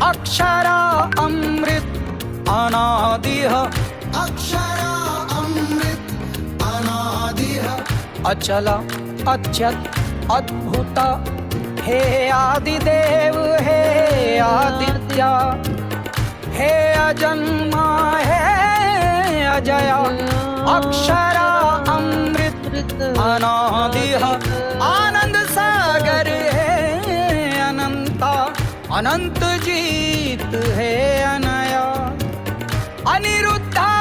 Speaker 6: अक्षरा अमृत अनादिः अक्षरा अमृत अनादिः। अचल अच्युत अद्भुत हे आदिदेव हे आदित्य हे अजन्मा हे अजया अक्षरा अमृत अनादिः। आनंद सागर है अनंता अनंत जीत है अनया। अनिरुद्धा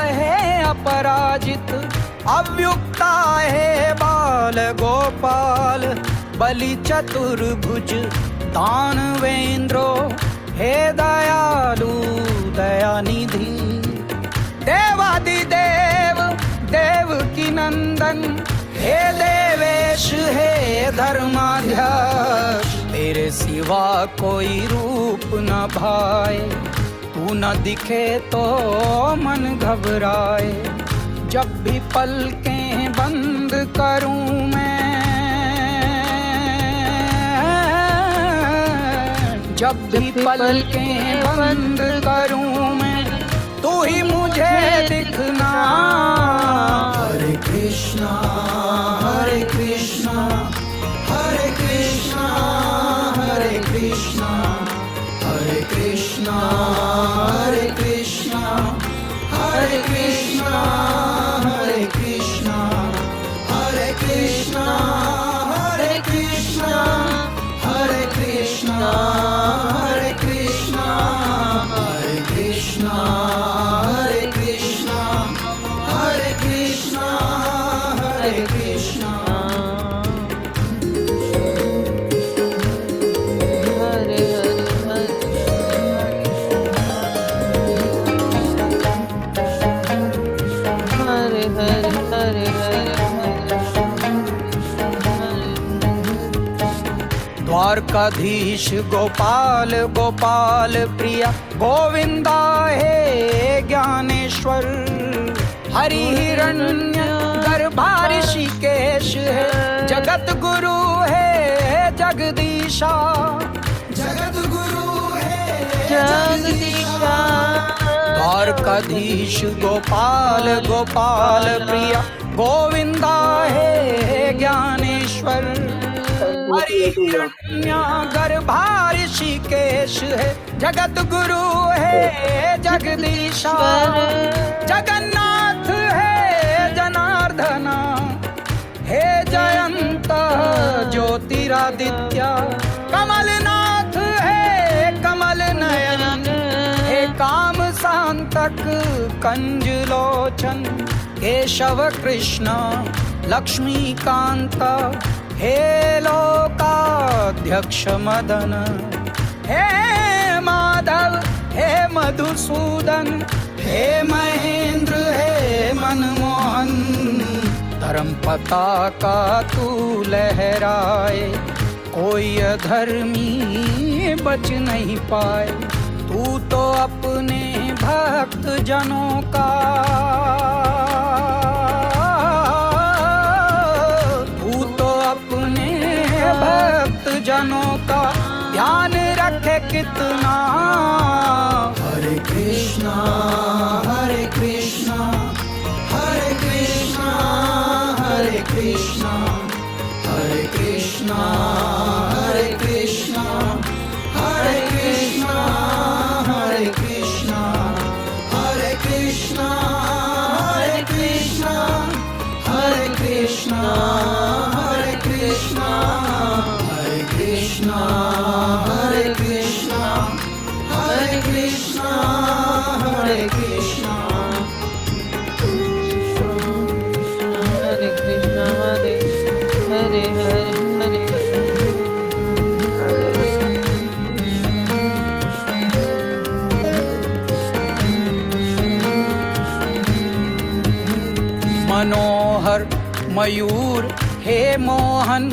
Speaker 6: है अपराजित अव्युक्ता है बाल गोपाल। बलि चतुर्भुज दानवेंद्रो हे दयालु दयानिधि। देवादिदेव देव की नंदन हे देवेश हे धर्माध्यक्ष। तेरे सिवा कोई रूप न भाए, तू न दिखे तो मन घबराए। जब भी पलकें बंद करूं मैं, जब भी पलकें बंद करूं मैं, तू ही मुझे दिखना। हरे कृष्णा हरे कृष्णा हरे कृष्णा हरे कृष्णा हरे कृष्णा हरे कृष्णा हरे कृष्णा हरे कृष्णा हरे कृष्णा हरे कृष्णा हरे कृष्णा हरे कृष्णा हरे कृष्णा हरे कृष्णा हरे कृष्णा हरे कृष्णा।
Speaker 1: हरे हरे हरे
Speaker 6: द्वारकाधीश गोपाल गोपाल प्रिया गोविंदा हे ज्ञानेश्वर। हरि हिरण्य गर्भा ऋषिकेश है जगत गुरु है जगदीशा। जगत गुरु है
Speaker 1: जगदीशा।
Speaker 6: द्वारकाधीश गोपाल गोपाल प्रिया गोविंदा हे ज्ञानेश्वर। हरि हिरण्य गर्भा ऋषिकेश है जगत गुरु है जगदीशा। जगन्नाथ है जनार्दना हे जयंत ज्योतिरादित्य। कमलनाथ है कमल नयन हे काम शांतक कंज लोचन। केशव कृष्ण लक्ष्मीकांत हे लोकाध्यक्ष मदन। हे माधव हे मधुसूदन हे महेंद्र हे मनमोहन। धर्म पताका तू लहराए कोई अधर्मी बच नहीं पाए। तू तो अपने भक्त जनों का भक्त जनों का ध्यान रखे कितना। हरे कृष्णा हरे कृष्णा हरे कृष्णा हरे कृष्णा हरे कृष्णा हरे कृष्णा हरे कृष्णा हरे कृष्णा हरे कृष्णा हरे कृष्णा हरे कृष्णा हरे कृष्णा हरे कृष्णा हरे कृष्णा हरे कृष्णा हरे कृष्णा
Speaker 1: हरे कृष्णा हरे हरे हरे
Speaker 6: मनोहर मयूर हे मोहन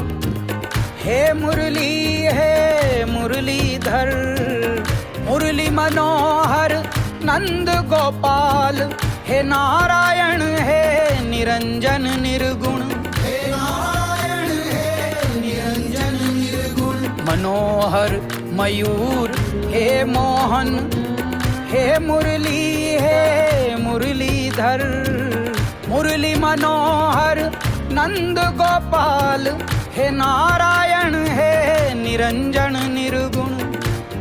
Speaker 6: हे मुरली हे मुरलीधर। मुरली मनोहर नंद गोपाल हे नारायण हे निरंजन निर्गुण। हे नारायण हे निरंजन निर्गुण। मनोहर मयूर हे मोहन हे मुरली हे मुरलीधर। मुरली मनोहर नंद गोपाल हे नारायण हे निरंजन निर्गुण।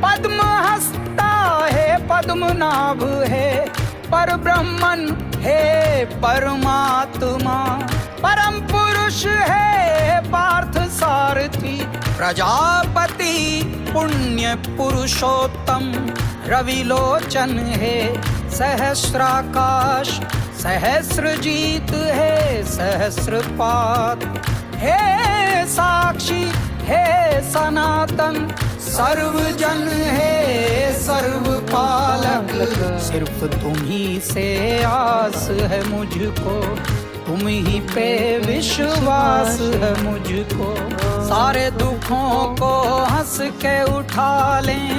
Speaker 6: पद्म हस्ता हे पद्मनाभ है परब्रह्मन है परमात्मा। परम पुरुष है पार्थ सारथी प्रजापति पुण्य पुरुषोत्तम। रविलोचन है सहस्राकाश सहस्रजीत है सहस्रपात। हे साक्षी हे सनातन सर्वजन है सर्वपालक। सिर्फ तुम ही से आस है मुझको तुम ही पे विश्वास है मुझको। सारे दुखों को हंस के उठा लें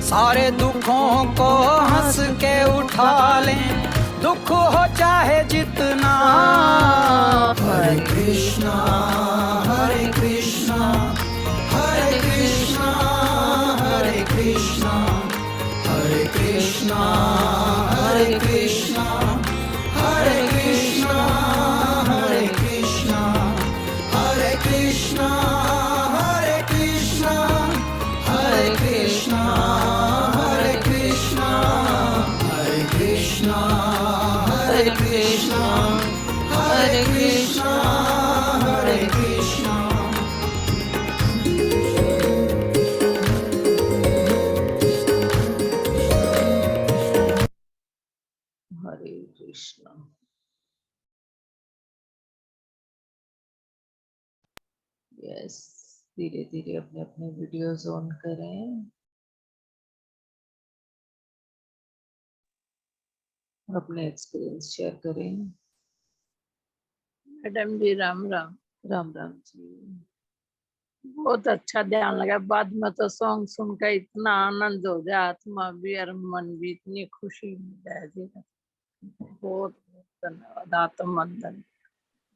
Speaker 6: सारे दुखों को हंस के उठा लें। दुख हो चाहे जितना। हरे कृष्णा हरे कृष्णा हरे कृष्णा हरे कृष्णा हरे कृष्णा हरे कृष्णा हरे कृष्णा हरे कृष्णा हरे कृष्णा हरे कृष्णा हरे कृष्णा हरे कृष्णा हरे कृष्णा हरे कृष्णा हरे कृष्णा हरे कृष्णा।
Speaker 1: हरे कृष्णा। यस, धीरे धीरे अपने अपने वीडियोस ऑन करें। अपने एक्सपीरियंस शेयर करें।
Speaker 7: मैडम जी राम राम।
Speaker 1: राम राम जी।
Speaker 7: बहुत अच्छा ध्यान लगा। बाद में तो सॉन्ग सुनकर इतना आनंद हो जाए, आत्मा भी और मन भी इतनी खुशी मिल जाए जी। बहुत धन्यवाद आत्मवंदन।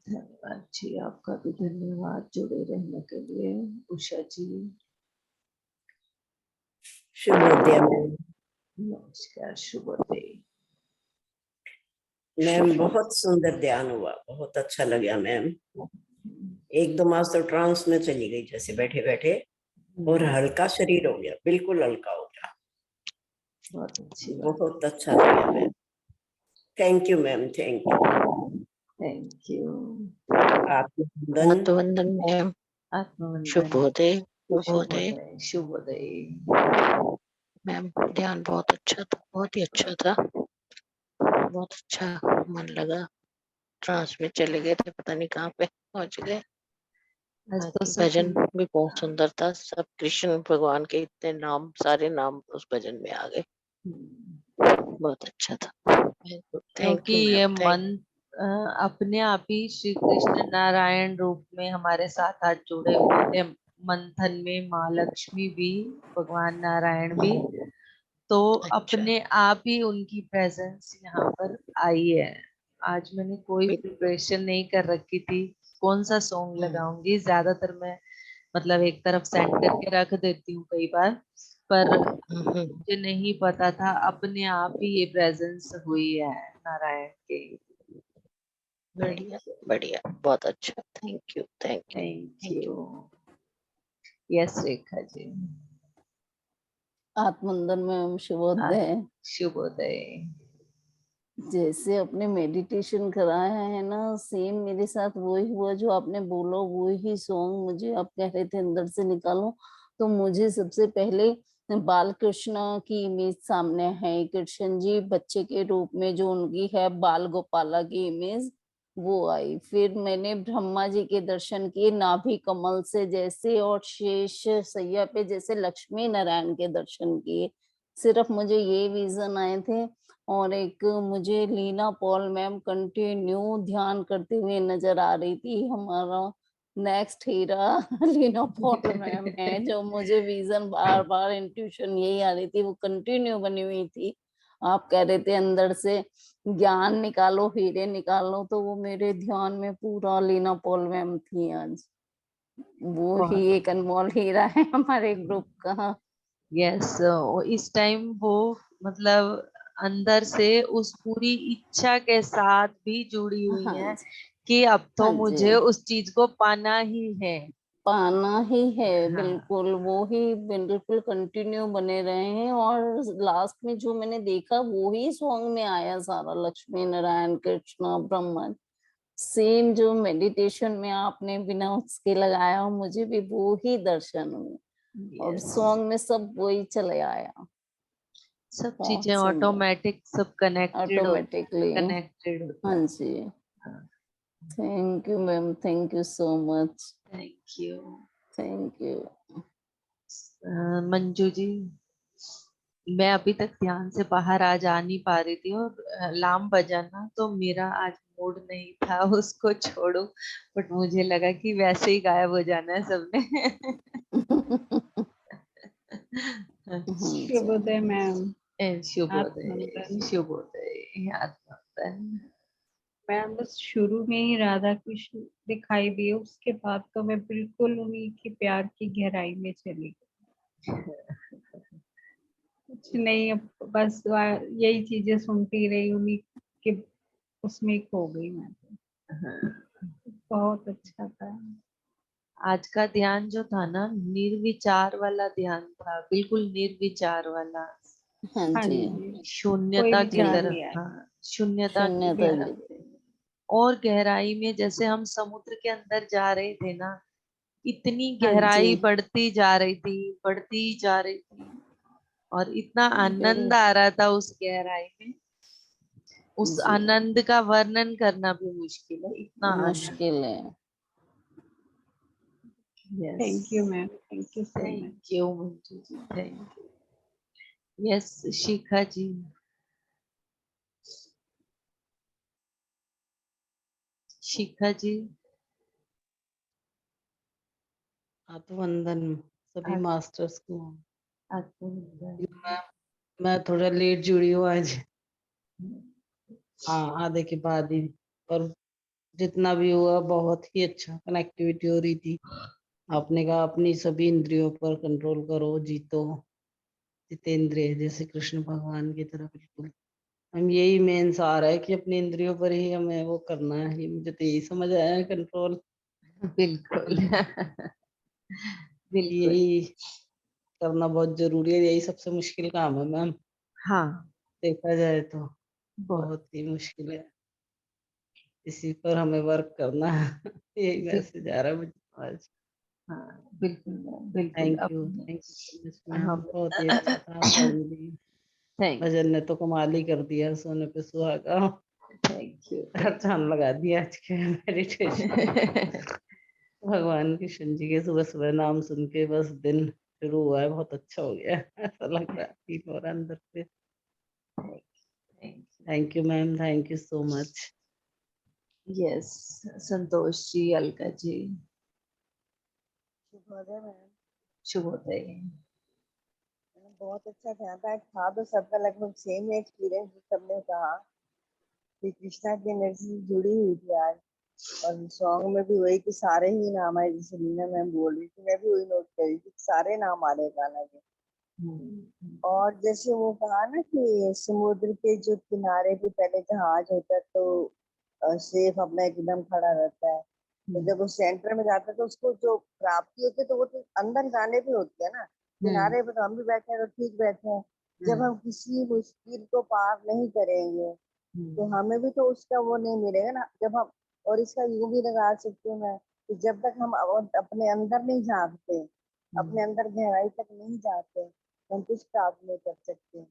Speaker 1: धन्यवाद जी, आपका भी धन्यवाद जुड़े रहने के लिए। उषा जी
Speaker 2: शुभोदय मैम।
Speaker 1: नमस्कार, शुभोदय।
Speaker 2: मैम बहुत सुंदर ध्यान हुआ, बहुत अच्छा लगा मैम। एकदम आज तो ट्रांस में चली गई जैसे बैठे बैठे, और हल्का शरीर हो गया, बिल्कुल हल्का हो गया।
Speaker 1: बहुत अच्छी बात।
Speaker 2: बहुत अच्छा लगा ma'am. Thank you ma'am, thank you.
Speaker 1: Thank you.
Speaker 2: आत्मवंदन।
Speaker 8: आत्मवंदन मैम।
Speaker 1: आत्मवंदन।
Speaker 8: शुभोदय। शुभोदय
Speaker 1: शुभोदय। शुभोदय।
Speaker 8: मैम, ध्यान बहुत अच्छा था, बहुत ही अच्छा था, बहुत अच्छा मन लगा। ट्रांस में चले गए थे, पता नहीं कहाँ पे पहुंच गए।
Speaker 1: आज तो
Speaker 8: बाकी
Speaker 1: सब
Speaker 8: भजन भी बहुत सुंदर था, सब कृष्ण भगवान के इतने नाम, सारे नाम उस भजन में आ गए। बहुत अच्छा था। थैंक
Speaker 1: क्योंकि
Speaker 8: यू
Speaker 1: ये
Speaker 8: मैम, थैंक।
Speaker 1: मन अपने आप ही श्री कृष्ण नारायण रूप में हमारे साथ आज जुड़े हुए थे। मंथन में माँ लक्ष्मी भी, भगवान नारायण भी, तो
Speaker 8: अच्छा।
Speaker 1: अपने आप ही उनकी प्रेजेंस यहाँ पर आई है। आज मैंने कोई प्रिपरेशन नहीं कर रखी थी, कौन सा सॉन्ग लगाऊंगी। ज्यादातर मैं मतलब एक तरफ सेंड करके रख देती हूँ कई बार, पर मुझे नहीं पता था, अपने आप ही ये प्रेजेंस हुई है नारायण के।
Speaker 8: बढ़िया बढ़िया, बहुत अच्छा। Thank you, thank you,
Speaker 1: thank you. Yes Rekha ji.
Speaker 7: आत्मवंदन में शुभोदय।
Speaker 1: शुभोदय।
Speaker 7: जैसे अपने मेडिटेशन कराया है ना, सेम मेरे साथ वही हुआ जो आपने बोला। वही सॉन्ग मुझे आप कह रहे थे अंदर से निकालो, तो मुझे सबसे पहले बाल कृष्ण की इमेज सामने है। कृष्ण जी बच्चे के रूप में जो उनकी है, बाल गोपाला की इमेज वो आई। फिर मैंने ब्रह्मा जी के दर्शन किए नाभि कमल से जैसे, और शेष सैया पे जैसे लक्ष्मी नारायण के दर्शन किए। सिर्फ मुझे ये विजन आए थे। और एक मुझे लीना पॉल मैम कंटिन्यू ध्यान करते हुए नजर आ रही थी। हमारा नेक्स्ट हीरा लीना पॉल मैम है, जो मुझे विजन बार बार इंट्यूशन यही आ रही थी, वो कंटिन्यू बनी हुई थी। आप कह रहे थे अंदर से ज्ञान निकालो, हीरे निकालो, तो वो मेरे ध्यान में पूरा लीना पॉल मैम थी आज। वो ही एक अनमोल हीरा है हमारे ग्रुप का।
Speaker 1: यस, इस टाइम वो मतलब अंदर से उस पूरी इच्छा के साथ भी जुड़ी हुई
Speaker 7: हाँ
Speaker 1: है
Speaker 7: जी,
Speaker 1: कि अब तो
Speaker 7: हाँ
Speaker 1: मुझे
Speaker 7: जी,
Speaker 1: उस चीज को पाना ही है।
Speaker 7: पाना ही है।
Speaker 1: हाँ।
Speaker 7: बिल्कुल वो ही बिल्कुल कंटिन्यू बने रहे हैं। और लास्ट में जो मैंने देखा वो ही सॉन्ग में आया सारा, लक्ष्मी नारायण कृष्णा ब्रह्मन। सेम जो मेडिटेशन में आपने बिना उसके लगाया, मुझे भी वो ही दर्शन हुए। और
Speaker 1: यस,
Speaker 7: सॉन्ग में सब वही चले आया।
Speaker 1: सब चीजें
Speaker 7: बहुत सुंदर,
Speaker 1: ऑटोमेटिक, सब कनेक्टेड
Speaker 7: ऑटोमेटिकली।
Speaker 1: होता
Speaker 7: हाँ
Speaker 1: है।
Speaker 7: जी, thank you ma'am, thank you so much,
Speaker 1: thank you.
Speaker 7: Thank you.
Speaker 1: Manju ji, मैं अभी तक ध्यान से बाहर आज आ नहीं पा रही थी, और अलार्म बजाना तो मेरा आज मूड नहीं था उसको छोड़ो, बट मुझे लगा कि वैसे ही गायब हो जाना है सबने।
Speaker 9: शुभोदय मैम।
Speaker 1: शुभोदय।
Speaker 9: आत्मवंदन
Speaker 1: शुभोदय। आत्मवंदन।
Speaker 9: मैम, बस शुरू में ही राधा कृष्ण दिखाई दिए, उसके बाद तो मैं बिल्कुल उन्हीं की प्यार की गहराई में चली गई। कुछ नहीं, अब बस यही चीजें सुनती रही, उन्हीं के उसमें खो गई मैं तो। बहुत अच्छा था।
Speaker 1: आज का ध्यान जो था ना, निर्विचार वाला ध्यान था, बिल्कुल निर्विचार वाला।
Speaker 7: हाँ
Speaker 9: हाँ
Speaker 7: जी,
Speaker 9: जी, कोई
Speaker 1: शून्यता की
Speaker 9: विचार
Speaker 1: तरफ,
Speaker 9: नहीं आया।
Speaker 1: हाँ, शून्यता की
Speaker 7: शून्यता
Speaker 1: तरफ।
Speaker 7: की।
Speaker 1: और गहराई में जैसे हम समुद्र के अंदर जा रहे थे ना, इतनी
Speaker 9: हाँ जी,
Speaker 1: गहराई बढ़ती जा रही थी, बढ़ती जा रही थी, और इतना आनंद आ रहा था उस गहराई में। उस
Speaker 7: जी,
Speaker 1: आनंद का वर्णन करना भी मुश्किल है, इतना आनंद।
Speaker 7: मुश्किल है।
Speaker 1: Yes,
Speaker 9: thank you ma'am, thank you so much.
Speaker 1: Thank you Manju ji, thank you. Yes Shikha ji. Shikha ji.
Speaker 10: आत्मवंदन सभी
Speaker 9: आत-
Speaker 10: मास्टर्स को।
Speaker 9: आत्मवंदन।
Speaker 10: मैं थोड़ा लेट जुड़ी हूँ आज, हाँ आधे के बाद ही, पर जितना भी हुआ बहुत ही अच्छा कनेक्टिविटी हो रही थी। आपने कहा अपनी सभी इंद्रियों पर कंट्रोल करो, जीतो, जितेंद्रिय जैसे कृष्ण भगवान की तरह। बिल्कुल हम यही मेन सार है कि अपनी इंद्रियों पर ही हमें वो करना है। ये मुझे तो यही समझ आया है, कंट्रोल।
Speaker 1: बिल्कुल बिल्कुल।
Speaker 10: यही करना बहुत जरूरी है, यही सबसे मुश्किल काम है मैम,
Speaker 1: हाँ,
Speaker 10: देखा जाए तो
Speaker 1: बहुत
Speaker 10: बहुत ही मुश्किल है। इसी पर हमें वर्क करना है यही
Speaker 1: बिल-
Speaker 10: मैसेज आ रहा है मुझे आज।
Speaker 1: हाँ, बिल्कुल मैम, बिल्कुल
Speaker 10: थैंक यू
Speaker 1: अपने
Speaker 10: सो मच मैम,
Speaker 1: हम
Speaker 10: बहुत ही अच्छा था आपका भी।
Speaker 1: थैंक
Speaker 10: भजन ने तो कमाल ही कर दिया, सोने पे सुहागा,
Speaker 1: थैंक यू
Speaker 10: चांद लगा दिया आज के मेडिटेशन। भगवान कृष्ण जी के सुबह सुबह नाम सुन के बस दिन शुरू हुआ है, बहुत अच्छा हो गया ऐसा लग रहा है, फील हो रहा है अंदर से। Thank you ma'am, thank you so much.
Speaker 1: Yes, Santosh ji, Alka ji,
Speaker 11: शुभोदय मैम।
Speaker 1: शुभोदय।
Speaker 11: बहुत अच्छा था तो सबका लगभग सेम एक्सपीरियंस सबने कहा कि कृष्णा की एनर्जी जुड़ी हुई थी आज। और सॉन्ग में भी वही कि सारे ही नाम आए, जैसे रीना मैम बोल रही थी, मैं भी वही नोट करी थी, सारे नाम आ रहे गाना के। और जैसे वो कहा ना कि समुद्र के जो किनारे पे पहले जहाज होता है तो सेफ अपना एकदम खड़ा रहता है, तो जब वो सेंटर में जाता है तो उसको जो प्राप्ति होती है तो वो तो अंदर जाने पे होती है ना। किनारे पे तो हम भी बैठे हैं तो ठीक बैठे हैं, जब हम किसी मुश्किल को पार नहीं करेंगे तो हमें भी तो उसका वो नहीं मिलेगा ना। जब हम, और इसका यूं भी लगा सकती हूँ मैं कि जब तक हम अपने अंदर नहीं झांकते, अपने अंदर गहराई तक नहीं जाते, तो हम कुछ प्राप्त नहीं कर सकते।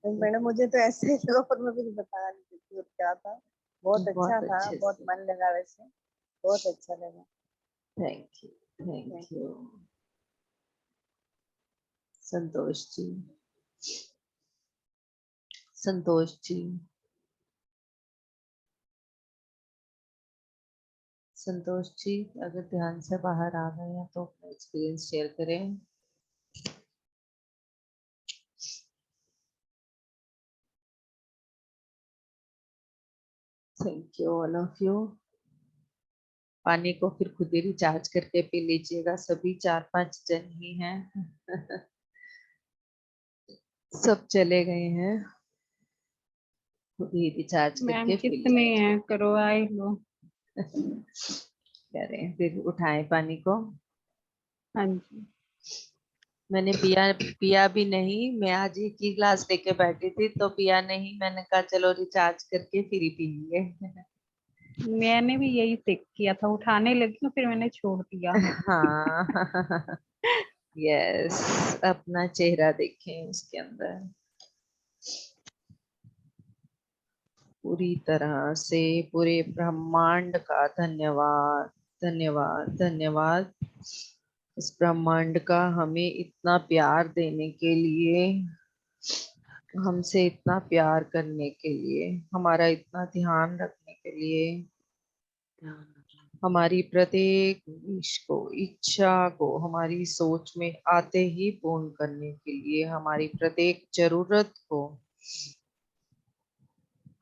Speaker 11: तो मैडम मुझे तो ऐसे ही लगा, पर मैं कुछ बता नहीं सकती और क्या था। बहुत अच्छा
Speaker 1: बहुत
Speaker 11: था,
Speaker 1: अच्छे
Speaker 11: बहुत
Speaker 1: से,
Speaker 11: मन लगा वैसे, बहुत अच्छा लगा।
Speaker 1: Thank you, thank you. Santosh ji, Santosh ji, Santosh ji, अगर ध्यान से बाहर आ गए हैं तो अपना एक्सपीरियंस शेयर करें। Thank you all of you. पानी को फिर खुद ही रिचार्ज करके पी लीजिएगा, सभी 4-5 जन ही हैं सब चले गए हैं, खुद ही रिचार्ज
Speaker 9: मैम
Speaker 1: करके पी
Speaker 9: कितने
Speaker 1: लीजिए।
Speaker 9: हैं, करवाई लो।
Speaker 1: करें फिर, उठाएं पानी को।
Speaker 9: हाँ जी।
Speaker 1: मैंने पिया पिया भी नहीं, मैं आज एक ही ग्लास लेके बैठी थी तो पिया नहीं, मैंने कहा चलो रिचार्ज करके फिर ही पियेंगे
Speaker 9: मैंने भी यही सिक किया था, उठाने लगी हूँ फिर मैंने छोड़ दिया।
Speaker 1: हाँ यस, अपना चेहरा देखें उसके अंदर पूरी तरह से, पूरे ब्रह्मांड का धन्यवाद, धन्यवाद, धन्यवाद इस ब्रह्मांड का हमें इतना प्यार देने के लिए, हमसे इतना प्यार करने के लिए, हमारा इतना ध्यान रखने के लिए, हमारी प्रत्येक विश को, इच्छा को हमारी सोच में आते ही पूर्ण करने के लिए, हमारी प्रत्येक जरूरत को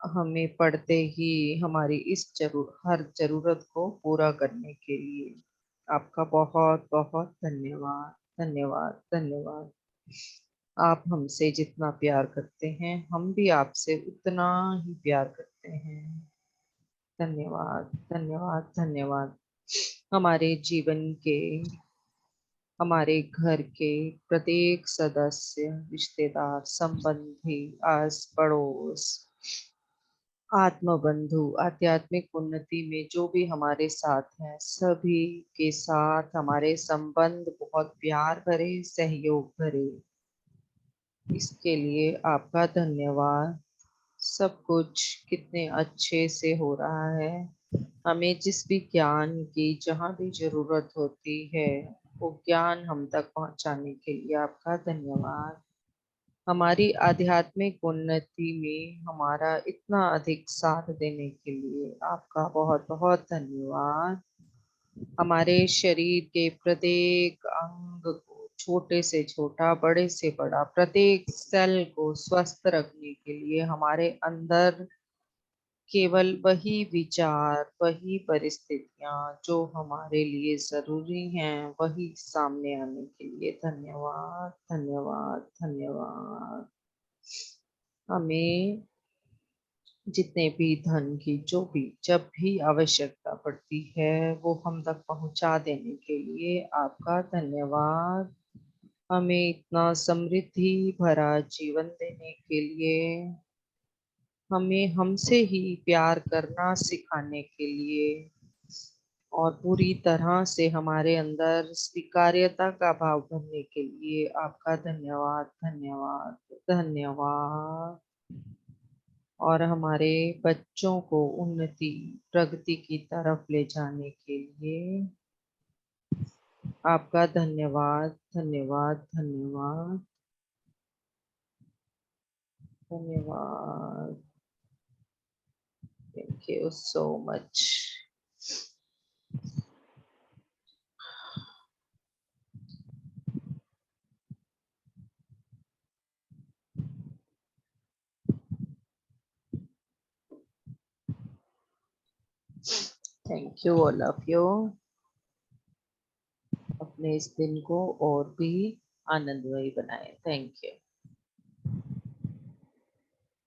Speaker 1: हमें पढ़ते ही हमारी हर जरूरत को पूरा करने के लिए आपका बहुत बहुत धन्यवाद, धन्यवाद, धन्यवाद। आप हमसे जितना प्यार करते हैं हम भी आपसे उतना ही प्यार करते हैं। धन्यवाद, धन्यवाद, धन्यवाद। हमारे जीवन के, हमारे घर के प्रत्येक सदस्य, रिश्तेदार, संबंधी, आस पड़ोस, आत्म बंधु, आध्यात्मिक उन्नति में जो भी हमारे साथ हैं, सभी के साथ हमारे संबंध बहुत प्यार भरे, सहयोग भरे, इसके लिए आपका धन्यवाद। सब कुछ कितने अच्छे से हो रहा है, हमें जिस भी ज्ञान की जहाँ भी जरूरत होती है वो ज्ञान हम तक पहुँचाने के लिए आपका धन्यवाद। हमारी आध्यात्मिक उन्नति में हमारा इतना अधिक साथ देने के लिए आपका बहुत बहुत धन्यवाद। हमारे शरीर के प्रत्येक अंग को, छोटे से छोटा बड़े से बड़ा, प्रत्येक सेल को स्वस्थ रखने के लिए हमारे अंदर केवल वही विचार, वही परिस्थितियां जो हमारे लिए जरूरी हैं, वही सामने आने के लिए धन्यवाद, धन्यवाद, धन्यवाद। हमें जितने भी धन की जो भी जब भी आवश्यकता पड़ती है वो हम तक पहुंचा देने के लिए आपका धन्यवाद। हमें इतना समृद्धि भरा जीवन देने के लिए, हमें हमसे ही प्यार करना सिखाने के लिए और पूरी तरह से हमारे अंदर स्वीकार्यता का भाव भरने के लिए आपका धन्यवाद, धन्यवाद, धन्यवाद। और हमारे बच्चों को उन्नति प्रगति की तरफ ले जाने के लिए आपका धन्यवाद, धन्यवाद, धन्यवाद, धन्यवाद। Thank you so much. Thank you all of you. अपने इस दिन को और भी आनंदमयी बनाएं। Thank you.